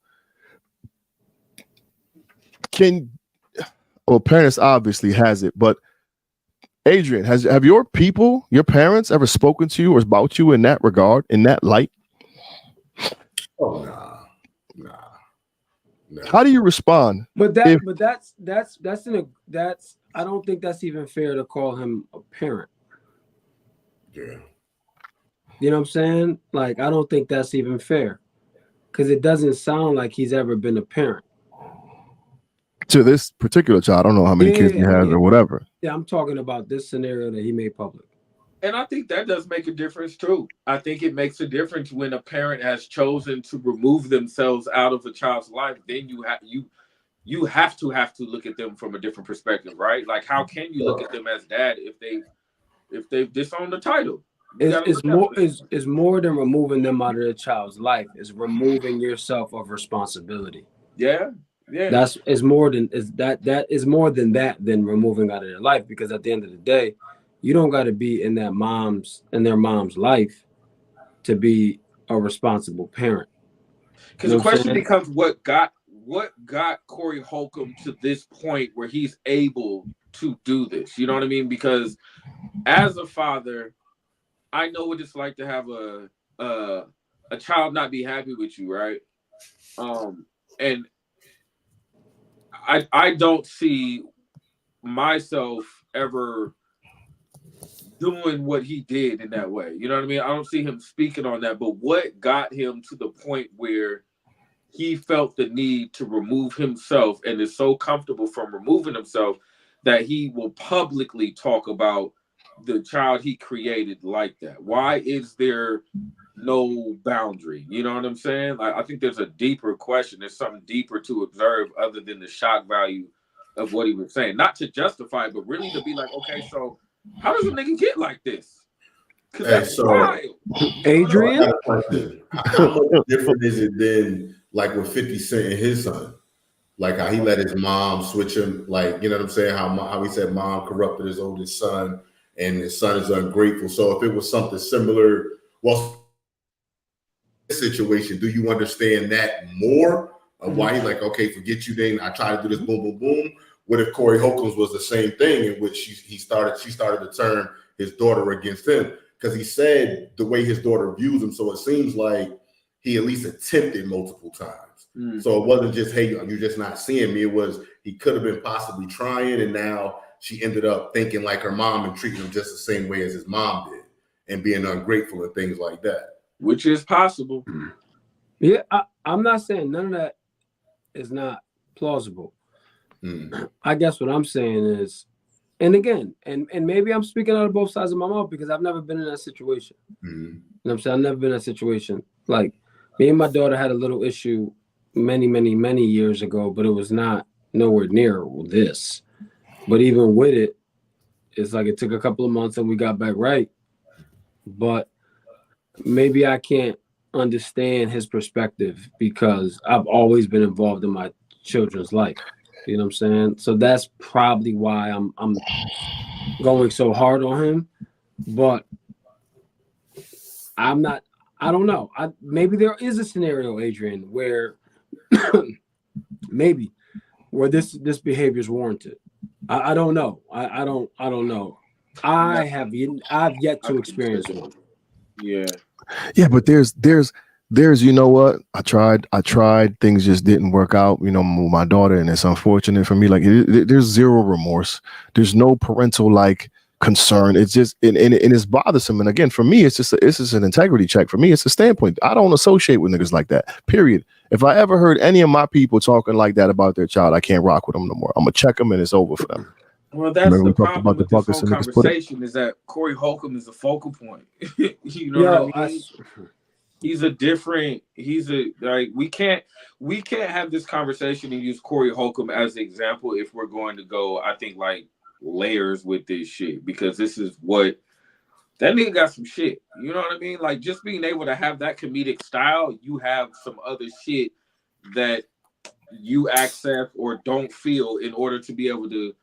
parents obviously has it, but Adrian, have your parents ever spoken to you or about you in that regard, in that light? Oh, nah. How do you respond? But that's I don't think that's even fair to call him a parent. Yeah. You know what I'm saying? Like, I don't think that's even fair, because it doesn't sound like he's ever been a parent. To this particular child, I don't know how many kids he has or whatever. Yeah, I'm talking about this scenario that he made public. And I think that does make a difference too. I think it makes a difference when a parent has chosen to remove themselves out of a child's life. Then you have to look at them from a different perspective, right? Like, how can you look at them as dad if they've disowned the title? It's more than removing them out of the child's life. It's removing yourself of responsibility. Yeah. That is more than that than removing out of their life, because at the end of the day, you don't got to be in their mom's life to be a responsible parent. Because the question becomes, what got Corey Holcomb to this point where he's able to do this? You know what I mean? Because as a father, I know what it's like to have a child not be happy with you, right? And I don't see myself ever doing what he did in that way. You know what I mean? I don't see him speaking on that. But what got him to the point where he felt the need to remove himself and is so comfortable from removing himself that he will publicly talk about the child he created like that? Why is there no boundary? You know what I'm saying? Like, I think there's a deeper question. There's something deeper to observe other than the shock value of what he was saying. Not to justify it, but really to be like, okay, so how does a nigga get like this? Because that's wild. Adrian? How much different is it than like with 50 Cent and his son? like how he let his mom switch him, like, you know what I'm saying? How he said mom corrupted his oldest son and his son is ungrateful. So if it was something similar, well, this situation, do you understand that more of why he's like, okay, forget you, Dane. I try to do this, boom, boom, boom. What if Corey Holcomb's was the same thing in which she started to turn his daughter against him? Because he said the way his daughter views him, so it seems like he at least attempted multiple times. So it wasn't just, hey, you're just not seeing me. It was he could have been possibly trying, and now she ended up thinking like her mom and treating him just the same way as his mom did and being ungrateful and things like that. Which is possible. Yeah, I'm not saying none of that is not plausible. I guess what I'm saying is, and again, and maybe I'm speaking out of both sides of my mouth because I've never been in that situation. You know what I'm saying? I've never been in that situation. Like, me and my daughter had a little issue many years ago, but it was not nowhere near this. But even with it, it's like it took a couple of months and we got back right. But maybe I can't understand his perspective because I've always been involved in my children's life. You know what I'm saying? So that's probably why I'm going so hard on him. But I don't know. Maybe there is a scenario, Adrian, where maybe where this behavior is warranted. I don't know. I don't know. I've yet to experience one. Yeah, but there's you know what? I tried. Things just didn't work out. You know, with my daughter, and it's unfortunate for me. Like there's zero remorse. There's no parental like concern. It's just and it's bothersome. And again, for me, it's just an integrity check. For me, it's a standpoint. I don't associate with niggas like that. Period. If I ever heard any of my people talking like that about their child, I can't rock with them no more. I'm gonna check them, and it's over for them. Well, that's the problem with this whole conversation is that Corey Holcomb is the focal point. You know what I mean? We can't have this conversation and use Corey Holcomb as an example if we're going to go, I think, like layers with this shit, because this is what that nigga got some shit. You know what I mean? Like, just being able to have that comedic style, you have some other shit that you access or don't feel in order to be able to,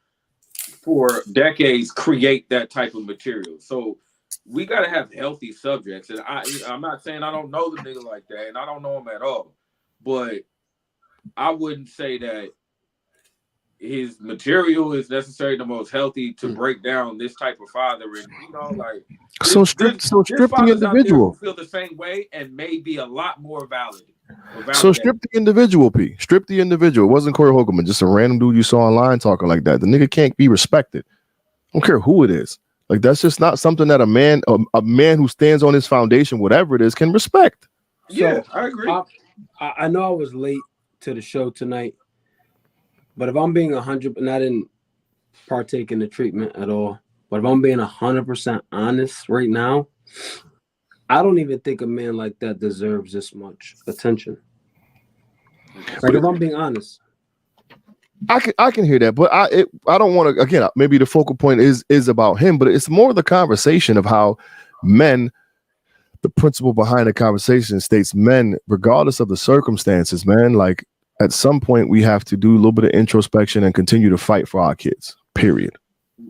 for decades, create that type of material. So we got to have healthy subjects. And I'm not saying I don't know the nigga like that, and I don't know him at all, but I wouldn't say that his material is necessarily the most healthy to break down this type of father. And, you know, like, so strip the individual. Feel the same way and may be a lot more valid. So strip the individual, P. Strip the individual. It wasn't Corey Holcomb, just a random dude you saw online talking like that. The nigga can't be respected. I don't care who it is. Like, that's just not something that a man who stands on his foundation, whatever it is, can respect. Yeah, so, I agree. I know I was late to the show tonight, but if I'm being 100%, and I didn't partake in the treatment at all, but if I'm being 100% honest right now, I don't even think a man like that deserves this much attention. Like, if I'm being honest. I can hear that, but I don't want to, again, maybe the focal point is about him, but it's more the conversation of how men, the principle behind the conversation states men, regardless of the circumstances, man, like at some point we have to do a little bit of introspection and continue to fight for our kids, period.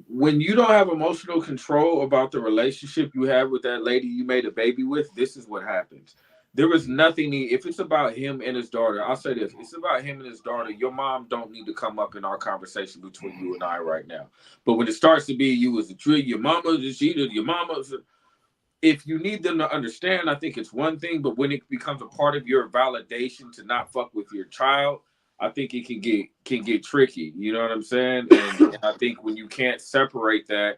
When you don't have emotional control about the relationship you have with that lady you made a baby with, this is what happens. There is nothing, if it's about him and his daughter, I'll say this, it's about him and his daughter, your mom don't need to come up in our conversation between you and I right now. But when it starts to be you as a tree, your mama, your mama, if you need them to understand, I think it's one thing, but when it becomes a part of your validation to not fuck with your child, I think it can get tricky. You know what I'm saying? And I think when you can't separate that,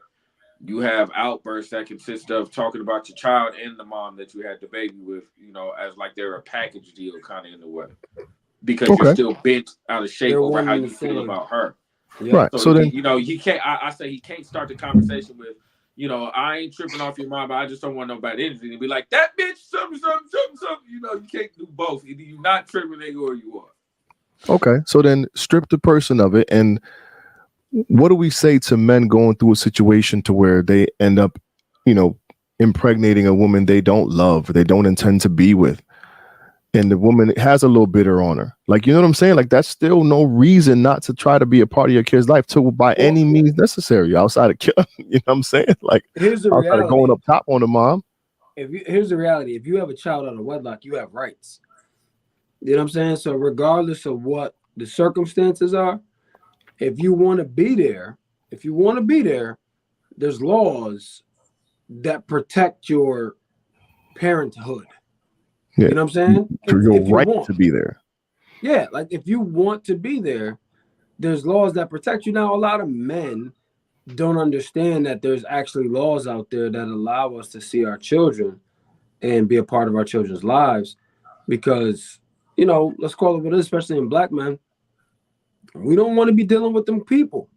you have outbursts that consist of talking about your child and the mom that you had the baby with, you know, as like they're a package deal kind of in a way. Because you're still bent out of shape over how you feel about her. Yeah. Right. So then, you know, he can't, I say he can't start the conversation with, you know, I ain't tripping off your mom, but I just don't want no bad energy. And be like, that bitch, something. You know, you can't do both. Either you're not tripping nigga or you are. Okay. So then strip the person of it. And what do we say to men going through a situation to where they end up, you know, impregnating a woman they don't love, they don't intend to be with? and the woman has a little bitter on her. Like, you know what I'm saying? Like, that's still no reason not to try to be a part of your kid's life by any means necessary outside of killing. You know what I'm saying? Like, here's the outside reality. of going up top on the mom. Here's the reality. If you have a child out of wedlock, you have rights. You know what I'm saying? So regardless of what the circumstances are, if you want to be there, there's laws that protect your parenthood. Yeah. You know what I'm saying? Your right to be there. Yeah, like if you want to be there, there's laws that protect you. Now, a lot of men don't understand that there's actually laws out there that allow us to see our children and be a part of our children's lives, because, you know, let's call it what it is, especially in black men, we don't want to be dealing with them people.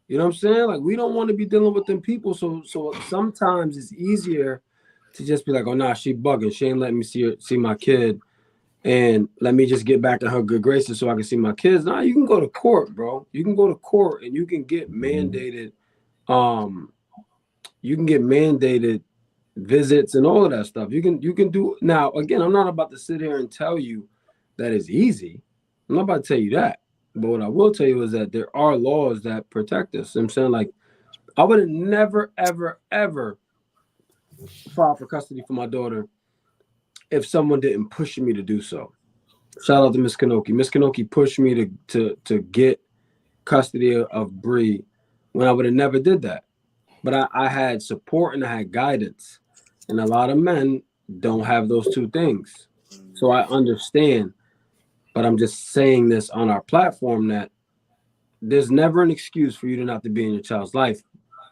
You know what I'm saying? Like, we don't want to be dealing with them people. So sometimes it's easier to just be like, oh, nah, she bugging. She ain't letting me see my kid. And let me just get back to her good graces so I can see my kids. Nah, you can go to court, bro. You can go to court and you can get mandated. You can get mandated visits and all of that stuff. You can do. Now, again, I'm not about to sit here and tell you that it's easy. I'm not about to tell you that. But what I will tell you is that there are laws that protect us. You know what I'm saying, like, I would have never, ever, ever filed for custody for my daughter if someone didn't push me to do so. Shout out to Miss Kanoki. Miss Kanoki pushed me to get custody of Bree when I would have never did that. But I had support and I had guidance. And a lot of men don't have those two things. So I understand. But I'm just saying this on our platform that there's never an excuse for you to not to be in your child's life,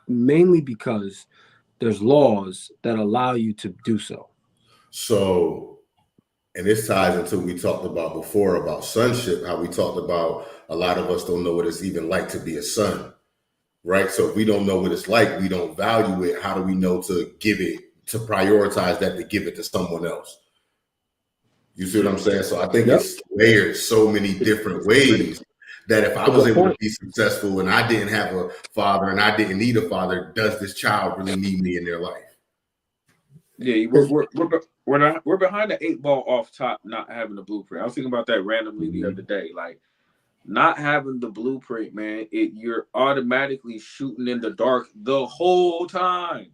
mainly because there's laws that allow you to do so. So, and this ties into what we talked about before about sonship, how we talked about a lot of us don't know what it's even like to be a son, right? So if we don't know what it's like, we don't value it. How do we know to give it, to prioritize that, to give it to someone else? You see what I'm saying? So I think it's layered so many different ways that if I was able to be successful and I didn't have a father and I didn't need a father, does this child really need me in their life? Yeah, we're behind the 8 ball off top, not having a blueprint. I was thinking about that randomly the other day. Like, not having the blueprint, man, you're automatically shooting in the dark the whole time.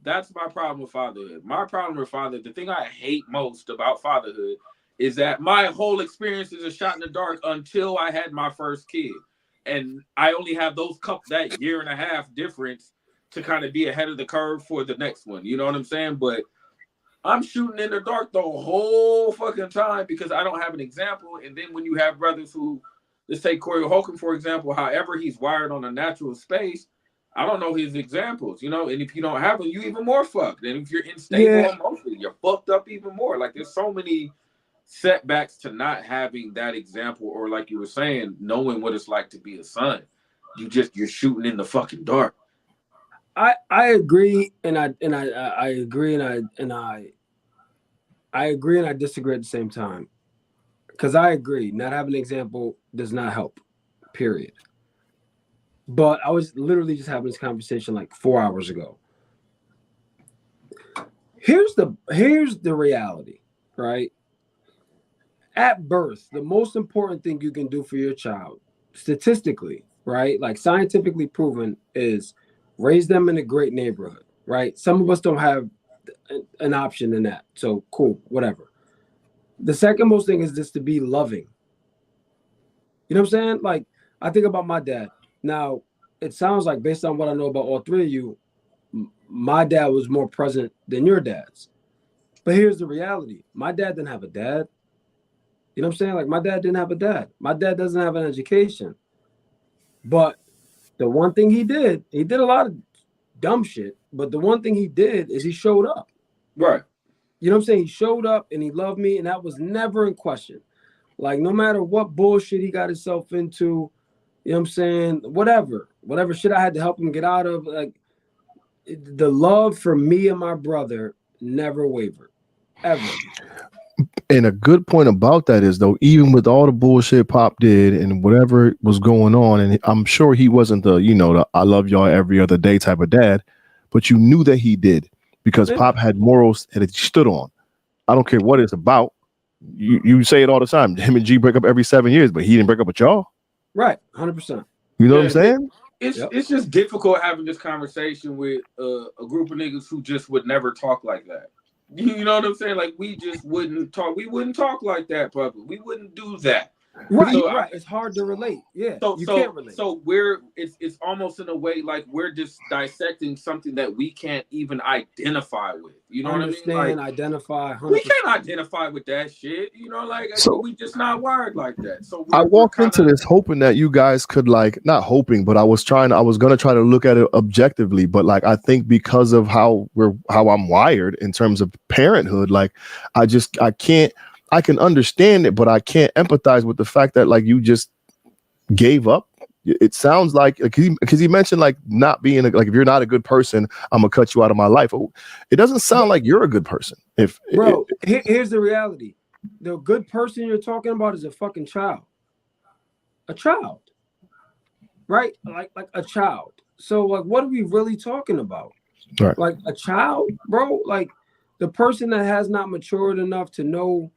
That's my problem with fatherhood. My problem with fatherhood, the thing I hate most about fatherhood is that my whole experience is a shot in the dark until I had my first kid. And I only have that year and a half difference to kind of be ahead of the curve for the next one. You know what I'm saying? But I'm shooting in the dark the whole fucking time because I don't have an example. And then when you have brothers who, let's take Corey Holcomb, for example, however he's wired on a natural space, I don't know his examples, you know, and if you don't have them, you even more fucked. And if you're unstable emotionally, you're fucked up even more. Like, there's so many setbacks to not having that example, or like you were saying, knowing what it's like to be a son. You're shooting in the fucking dark. I agree, and I agree, and I agree, and I disagree at the same time. Because I agree, not having an example does not help. Period. But I was literally just having this conversation like 4 hours ago. Here's the reality, right? At birth, the most important thing you can do for your child, statistically, right, like scientifically proven, is raise them in a great neighborhood, right? Some of us don't have an option in that. So cool, whatever. The second most thing is just to be loving. You know what I'm saying? Like, I think about my dad. Now, it sounds like, based on what I know about all three of you, my dad was more present than your dad's. But here's the reality. My dad didn't have a dad. You know what I'm saying? Like, my dad didn't have a dad. My dad doesn't have an education. But the one thing he did a lot of dumb shit, but the one thing he did is he showed up. Right. You know what I'm saying? He showed up and he loved me, and that was never in question. Like, no matter what bullshit he got himself into, you know what I'm saying? Whatever shit I had to help him get out of, like, the love for me and my brother never wavered, ever. And a good point about that is, though, even with all the bullshit Pop did and whatever was going on, and I'm sure he wasn't the I love y'all every other day type of dad, but you knew that he did, because Pop had morals that he stood on. I don't care what it's about. You say it all the time. Him and G break up every 7 years, but he didn't break up with y'all. Right, 100%. You know what I'm saying? It's just difficult having this conversation with a group of niggas who just would never talk like that. You know what I'm saying? Like we just wouldn't talk. We wouldn't talk like that publicly. We wouldn't do that. Right, so right. It's hard to relate. Yeah, you can't relate. So it's almost in a way like we're just dissecting something that we can't even identify with. You know what I mean? Like, identify. 100%. We can't identify with that shit. You know, like we just not wired like that. So I walked into this hoping that you guys could not hoping, but I was gonna try to look at it objectively. But like I think because of how I'm wired in terms of parenthood, like I can't. I can understand it, but I can't empathize with the fact that like you just gave up. It sounds like because he mentioned like not being like if you're not a good person, I'm gonna cut you out of my life. It doesn't sound like you're a good person. Here's the reality: the good person you're talking about is a fucking child, right? Like a child. So like, what are we really talking about? Right. Like a child, bro. Like the person that has not matured enough to know.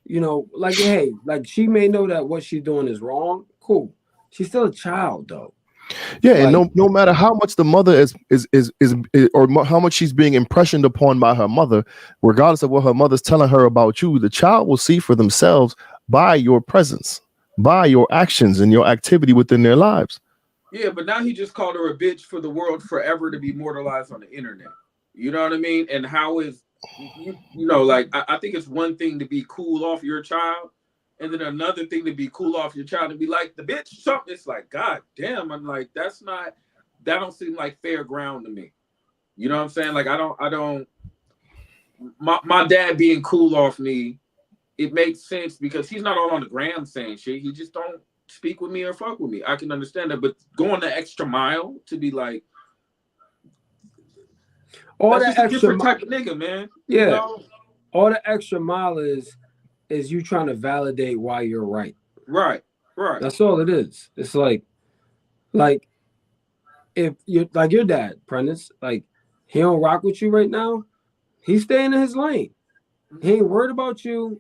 You know, like, hey, like she may know that what she's doing is wrong. Cool. She's still a child, though. Yeah, like, and no matter how much the mother is or how much she's being impressioned upon by her mother, regardless of what her mother's telling her about you, the child will see for themselves by your presence, by your actions and your activity within their lives. Yeah, but now he just called her a bitch for the world forever to be immortalized on the internet. You know what I mean? And how is you know, like I think it's one thing to be cool off your child, and then another thing to be cool off your child and be like the bitch something. It's like, God damn, I'm like, that don't seem like fair ground to me. You know what I'm saying? Like I don't my dad being cool off me, it makes sense because he's not all on the gram saying shit. He just don't speak with me or fuck with me. I can understand that, but going the extra mile to be like, all that's that just a different type of nigga, man. Yeah. You know? All the extra mile is you trying to validate why you're right. Right. That's all it is. It's like if you're like your dad, Prentice, like he don't rock with you right now, he's staying in his lane. He ain't worried about you.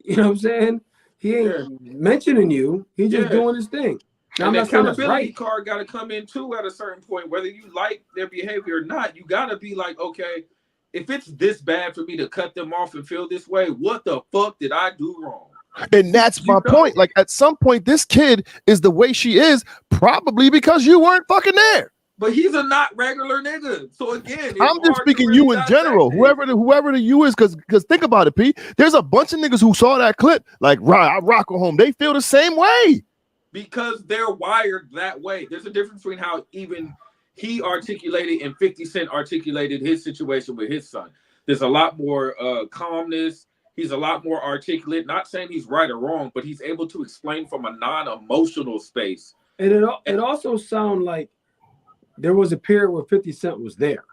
You know what I'm saying? He ain't mentioning you. He's just doing his thing. Now, and the accountability card got to come in too at a certain point, whether you like their behavior or not. You got to be like, okay, if it's this bad for me to cut them off and feel this way, what the fuck did I do wrong? And that's my point. Like at some point, this kid is the way she is, probably because you weren't fucking there. But he's a not regular nigga. So again, I'm just speaking you in general. Whoever the you is, because think about it, P. There's a bunch of niggas who saw that clip, like, right, I rock her home. They feel the same way. Because they're wired that way. There's a difference between how even he articulated and 50 Cent articulated his situation with his son. There's a lot more calmness. He's a lot more articulate. Not saying he's right or wrong, but he's able to explain from a non-emotional space. And it also sounds like there was a period where 50 Cent was there.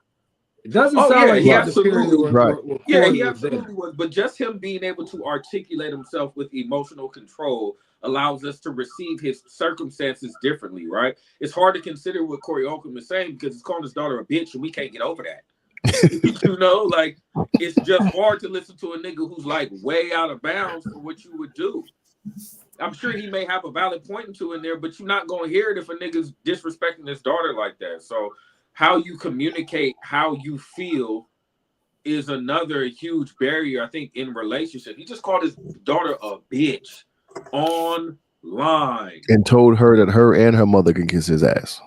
It doesn't sound like he absolutely was. Right. Yeah, he absolutely was. But just him being able to articulate himself with emotional control allows us to receive his circumstances differently, right? It's hard to consider what Corey Holcomb is saying because he's calling his daughter a bitch and we can't get over that. You know, like it's just hard to listen to a nigga who's like way out of bounds for what you would do. I'm sure he may have a valid point into in there, but you're not going to hear it if a nigga's disrespecting his daughter like that. So how you communicate how you feel is another huge barrier, I think, in relationship. He just called his daughter a bitch online and told her that her and her mother can kiss his ass.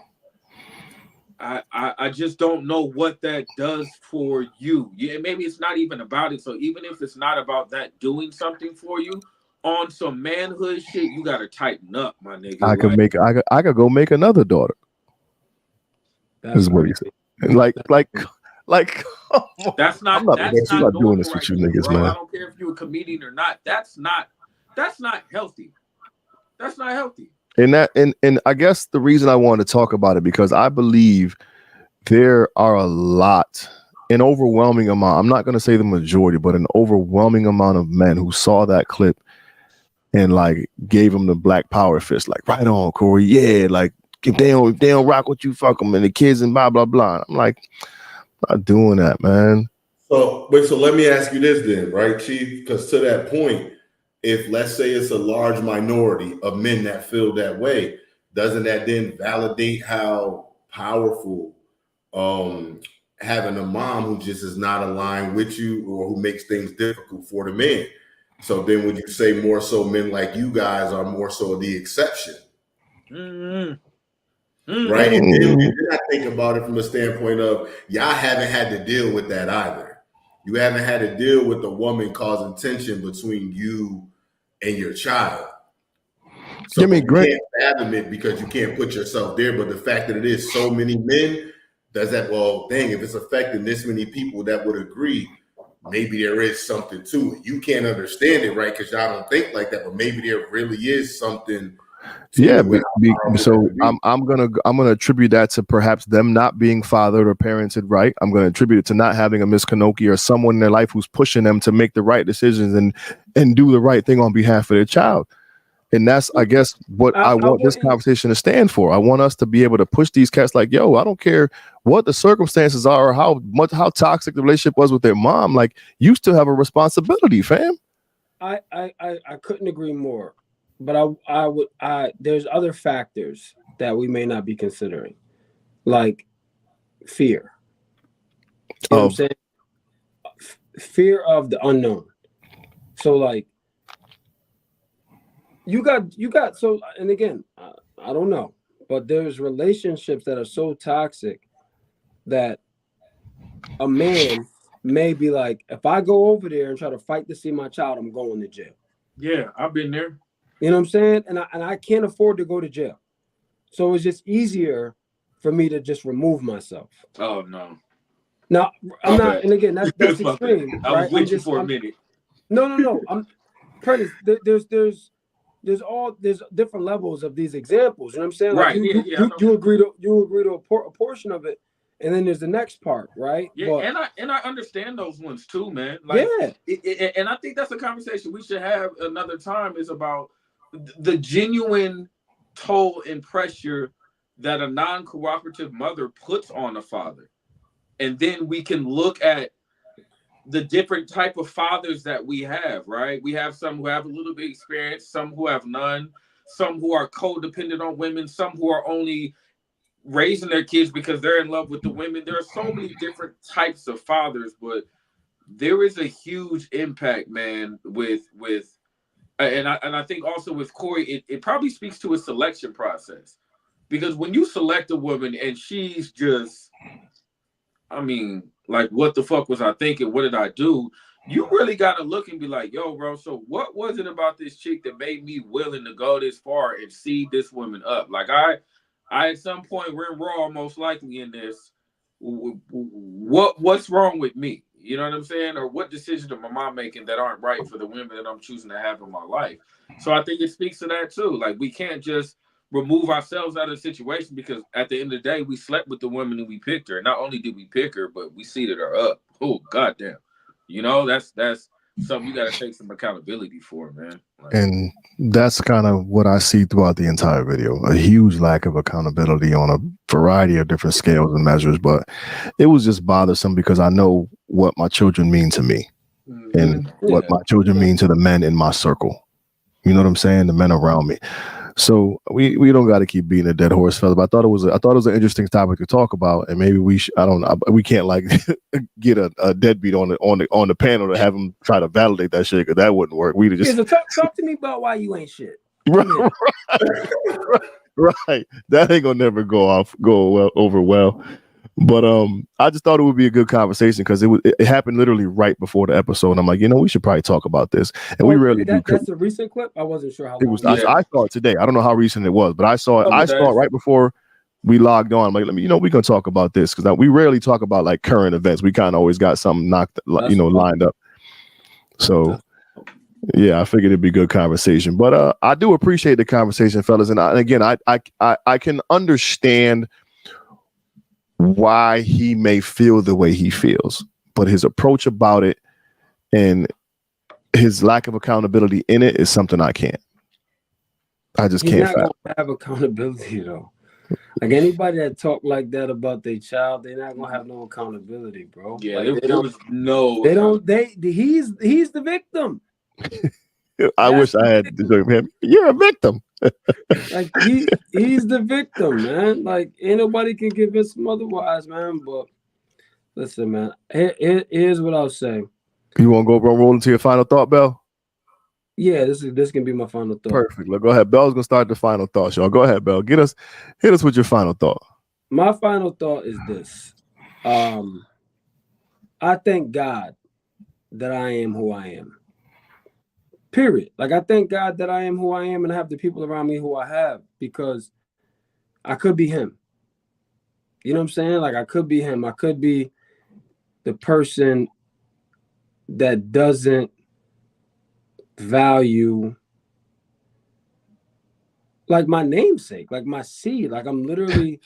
I just don't know what that does for you. Yeah, maybe it's not even about it. So even if it's not about that doing something for you, on some manhood shit, you gotta tighten up, my nigga. I could go make another daughter. That's what he said. Like that's not doing this with you niggas, man. I don't care if you're a comedian or not. That's not healthy. That's not healthy. And I guess the reason I wanted to talk about it because I believe there are a lot, an overwhelming amount. I'm not going to say the majority, but an overwhelming amount of men who saw that clip and like gave him the black power fist, like right on, Corey, yeah, like if they don't rock with you, fuck them, and the kids and blah blah blah. I'm like, I'm not doing that, man. So let me ask you this then, right, Chief? Because to that point, if let's say it's a large minority of men that feel that way, doesn't that then validate how powerful having a mom who just is not aligned with you or who makes things difficult for the men? So then would you say more so men like you guys are more so the exception? Right? And then I think about it from a standpoint of y'all haven't had to deal with that either. You haven't had to deal with a woman causing tension between you and your child. So you can't fathom it because you can't put yourself there. But the fact that it is so many men, does that, well, dang, if it's affecting this many people that would agree, maybe there is something to it. You can't understand it, right? Because y'all don't think like that, but maybe there really is something. Yeah, so I'm gonna attribute that to perhaps them not being fathered or parented right. I'm gonna attribute it to not having a Miss Kanoki or someone in their life who's pushing them to make the right decisions and do the right thing on behalf of their child. And that's, I guess, what I want this conversation to stand for. I want us to be able to push these cats like, yo, I don't care what the circumstances are or how toxic the relationship was with their mom. Like, you still have a responsibility, fam. I couldn't agree more. But there's other factors that we may not be considering, like fear. You know what I'm saying? Fear of the unknown. So like, you got so, and again, I don't know, but there's relationships that are so toxic that a man may be like, if I go over there and try to fight to see my child, I'm going to jail. Yeah, I've been there. You know what I'm saying? And I can't afford to go to jail. So it's just easier for me to just remove myself. Oh, no. Now, I'm not, and again, that's extreme. I was with you for a minute. No. Prentice, there's different levels of these examples. You know what I'm saying? Like right. You agree to a portion of it, and then there's the next part, right? Yeah, but, and I understand those ones too, man. Like, yeah. And I think that's a conversation we should have another time, is about the genuine toll and pressure that a non-cooperative mother puts on a father. And then we can look at the different type of fathers that we have, right? We have some who have a little bit of experience, some who have none, some who are codependent on women, some who are only raising their kids because they're in love with the women. There are so many different types of fathers, but there is a huge impact, man, with and I think also with Corey, it probably speaks to a selection process. Because when you select a woman and she's just, I mean, like, what the fuck was I thinking? What did I do? You really got to look and be like, yo, bro, so what was it about this chick that made me willing to go this far and see this woman up? Like, I at some point, we're raw, most likely in this. What's wrong with me? You know what I'm saying? Or what decisions am I making that aren't right for the women that I'm choosing to have in my life? So I think it speaks to that too. Like, we can't just remove ourselves out of the situation, because at the end of the day, we slept with the woman and we picked her. Not only did we pick her, but we seated her up. Oh, goddamn. You know, that's something you got to take some accountability for, man. Like, and that's kind of what I see throughout the entire video. A huge lack of accountability on a variety of different scales and measures. But it was just bothersome because I know what my children mean to me and what my children mean to the men in my circle. You know what I'm saying? The men around me. So we don't got to keep beating a dead horse, fella. But I thought it was an interesting topic to talk about, and maybe we can't like get a deadbeat on the panel to have him try to validate that shit, because that wouldn't work. We just talk to me about why you ain't shit. Right. That ain't gonna never go over well. But I just thought it would be a good conversation because it happened literally right before the episode, and I'm like, we should probably talk about this. And we rarely do. That's a recent clip. I wasn't sure how it was. I saw it today. I don't know how recent it was, but I saw it. I saw it right before we logged on. I'm like, we're gonna talk about this because we rarely talk about like current events. We kind of always got something lined up. So yeah, I figured it'd be a good conversation. But I do appreciate the conversation, fellas. And again, I can understand why he may feel the way he feels, but his approach about it and his lack of accountability in it is something I can't. I just can't. He's not gonna have accountability though. Like, anybody that talk like that about their child, they're not gonna have no accountability, bro. Yeah, like, there was no. They don't. He's the victim. I wish I had to do him. You're a victim. Like he's the victim, man. Like ain't nobody can convince him otherwise, man. But listen, man. Here's what I'll say. You want to go roll into your final thought, Bell? Yeah, this can be my final thought. Perfect. Look, go ahead. Bell's gonna start the final thoughts, y'all. Go ahead, Bell. Hit us with your final thought. My final thought is this. I thank God that I am who I am. Period. Like I thank God that I am who I am and I have the people around me who I have because I could be him. You know what I'm saying? Like I could be him. I could be the person that doesn't value like my namesake, like my seed. Like I'm literally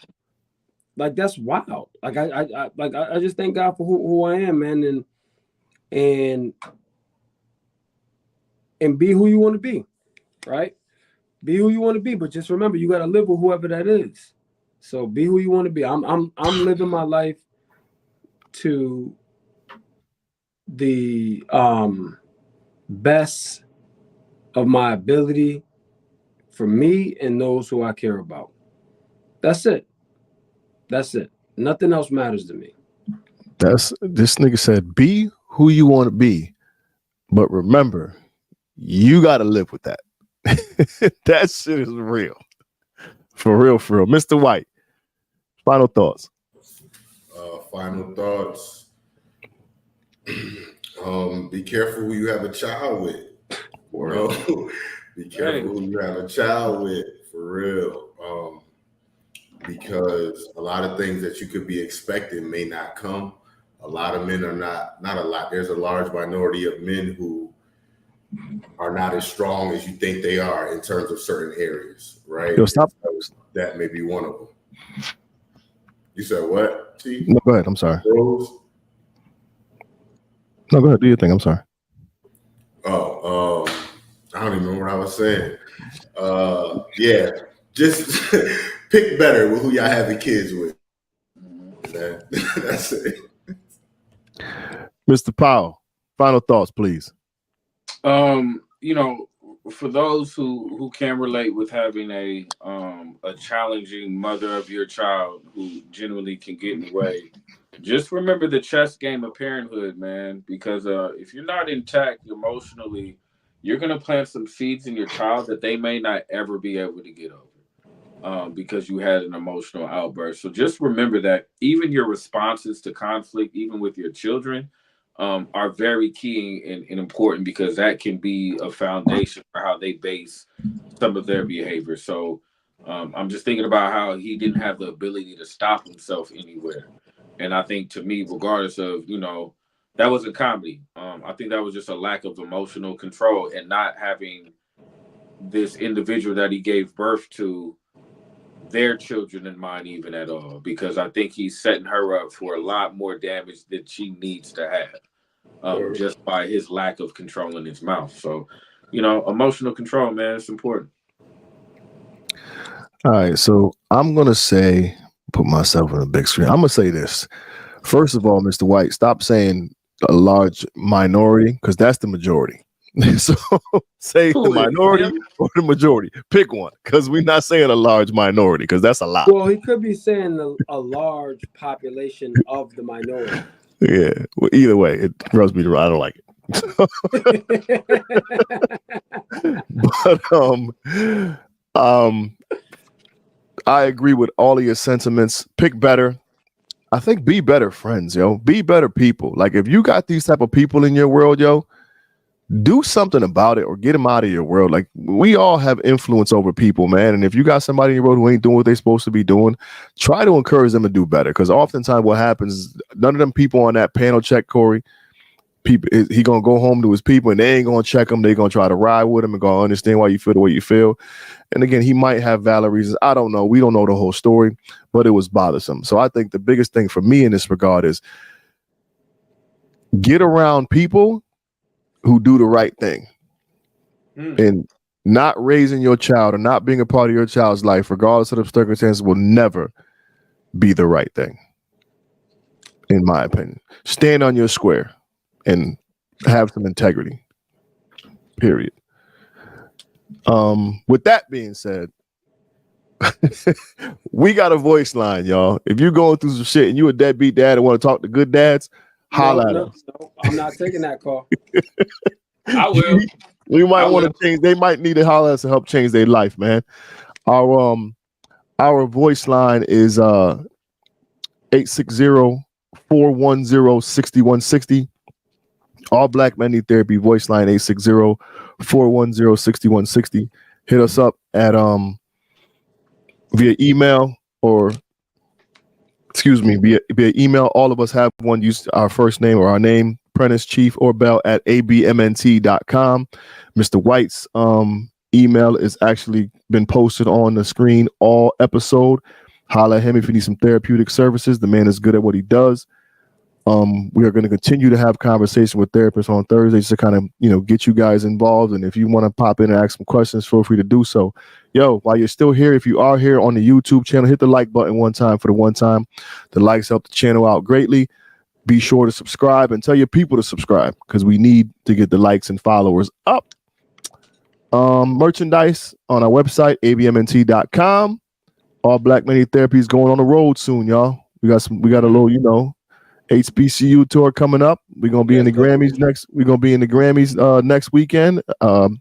like that's wild. Like I just thank God for who I am, man, and be who you want to be, right? Be who you want to be, but just remember you got to live with whoever that is. So be who you want to be. I'm living my life to the best of my ability for me and those who I care about. That's it. That's it. Nothing else matters to me. This nigga said, be who you want to be, but remember, you got to live with that. That shit is real. For real, for real. Mr. White, final thoughts. Final thoughts. Be careful who you have a child with. Be careful who you have a child with, for real. Because a lot of things that you could be expecting may not come. A lot of men are not a lot. There's a large minority of men who are not as strong as you think they are in terms of certain areas, right? Yo, stop. That may be one of them. You said what, T? No, go ahead. I'm sorry. Rose? No, go ahead. Do your thing. I'm sorry. Oh, I don't even remember what I was saying. Yeah, just pick better with who y'all having kids with. Man. That's it. Mr. Powell, final thoughts, please. You know, for those who can relate with having a challenging mother of your child who genuinely can get in the way, just remember the chess game of parenthood, man. Because if you're not intact emotionally, you're gonna plant some seeds in your child that they may not ever be able to get over. Because you had an emotional outburst. So just remember that even your responses to conflict, even with your children, are very key and important because that can be a foundation for how they base some of their behavior. So I'm just thinking about how he didn't have the ability to stop himself anywhere. And I think to me, regardless of, that was a comedy. I think that was just a lack of emotional control and not having this individual that he gave birth to their children in mind even at all, because I think he's setting her up for a lot more damage that she needs to have just by his lack of control in his mouth. So, emotional control, man, it's important. All right, so I'm going to put myself on a big screen. I'm going to say this. First of all, Mr. White, stop saying a large minority because that's the majority. So say the minority or the majority. Pick one, because we're not saying a large minority, because that's a lot. Well, he could be saying a large population of the minority. Yeah. Well, either way, it rubs me the wrong. I don't like it. But I agree with all of your sentiments. Pick better. I think be better friends, yo. Be better people. Like if you got these type of people in your world, yo, do something about it or get them out of your world. Like we all have influence over people, man. And if you got somebody in your world who ain't doing what they're supposed to be doing, try to encourage them to do better. Because oftentimes what happens is none of them people on that panel check, Corey, people, he gonna go home to his people and they ain't gonna check him. They gonna try to ride with him and gonna understand why you feel the way you feel. And again, he might have valid reasons. I don't know. We don't know the whole story, but it was bothersome. So I think the biggest thing for me in this regard is get around people who do the right thing. And not raising your child or not being a part of your child's life, regardless of the circumstances, will never be the right thing, in my opinion. Stand on your square and have some integrity, period. With that being said, we got a voice line, y'all. If you're going through some shit and you a deadbeat dad and want to talk to good dads, holla at us. No, I'm not taking that call. I will. We might want to change. They might need to holler at us to help change their life, man. Our voice line is 860-410-6160. All Black Men Need Therapy voice line 860-410-6160. Hit us up at via email or via email. All of us have one. Use our first name or our name, Prentice, Chief, or Bell at abmnt.com. Mr. White's email is actually been posted on the screen all episode. Holla at him if you need some therapeutic services. The man is good at what he does. We are going to continue to have conversation with therapists on Thursdays to kind of, get you guys involved. And if you want to pop in and ask some questions, feel free to do so. Yo, while you're still here, if you are here on the YouTube channel, hit the like button one time for the one time. The likes help the channel out greatly. Be sure to subscribe and tell your people to subscribe because we need to get the likes and followers up. Merchandise on our website, abmnt.com. All Black Men Need Therapy is going on the road soon, y'all. We got a little, HBCU tour coming up. We're gonna be in the Grammys next. We're gonna be in the Grammys next weekend.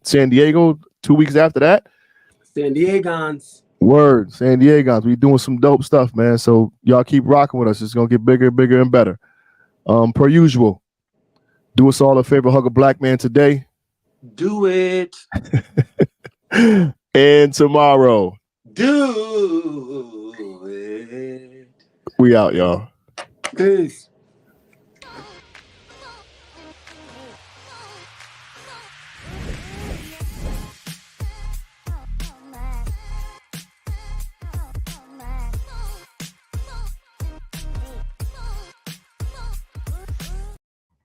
San Diego 2 weeks after that. San Diegans. Word, San Diegans. We doing some dope stuff, man. So y'all keep rocking with us. It's gonna get bigger, bigger, and better. Per usual, do us all a favor. Hug a black man today. Do it. And tomorrow. Do it. We out, y'all. Peace.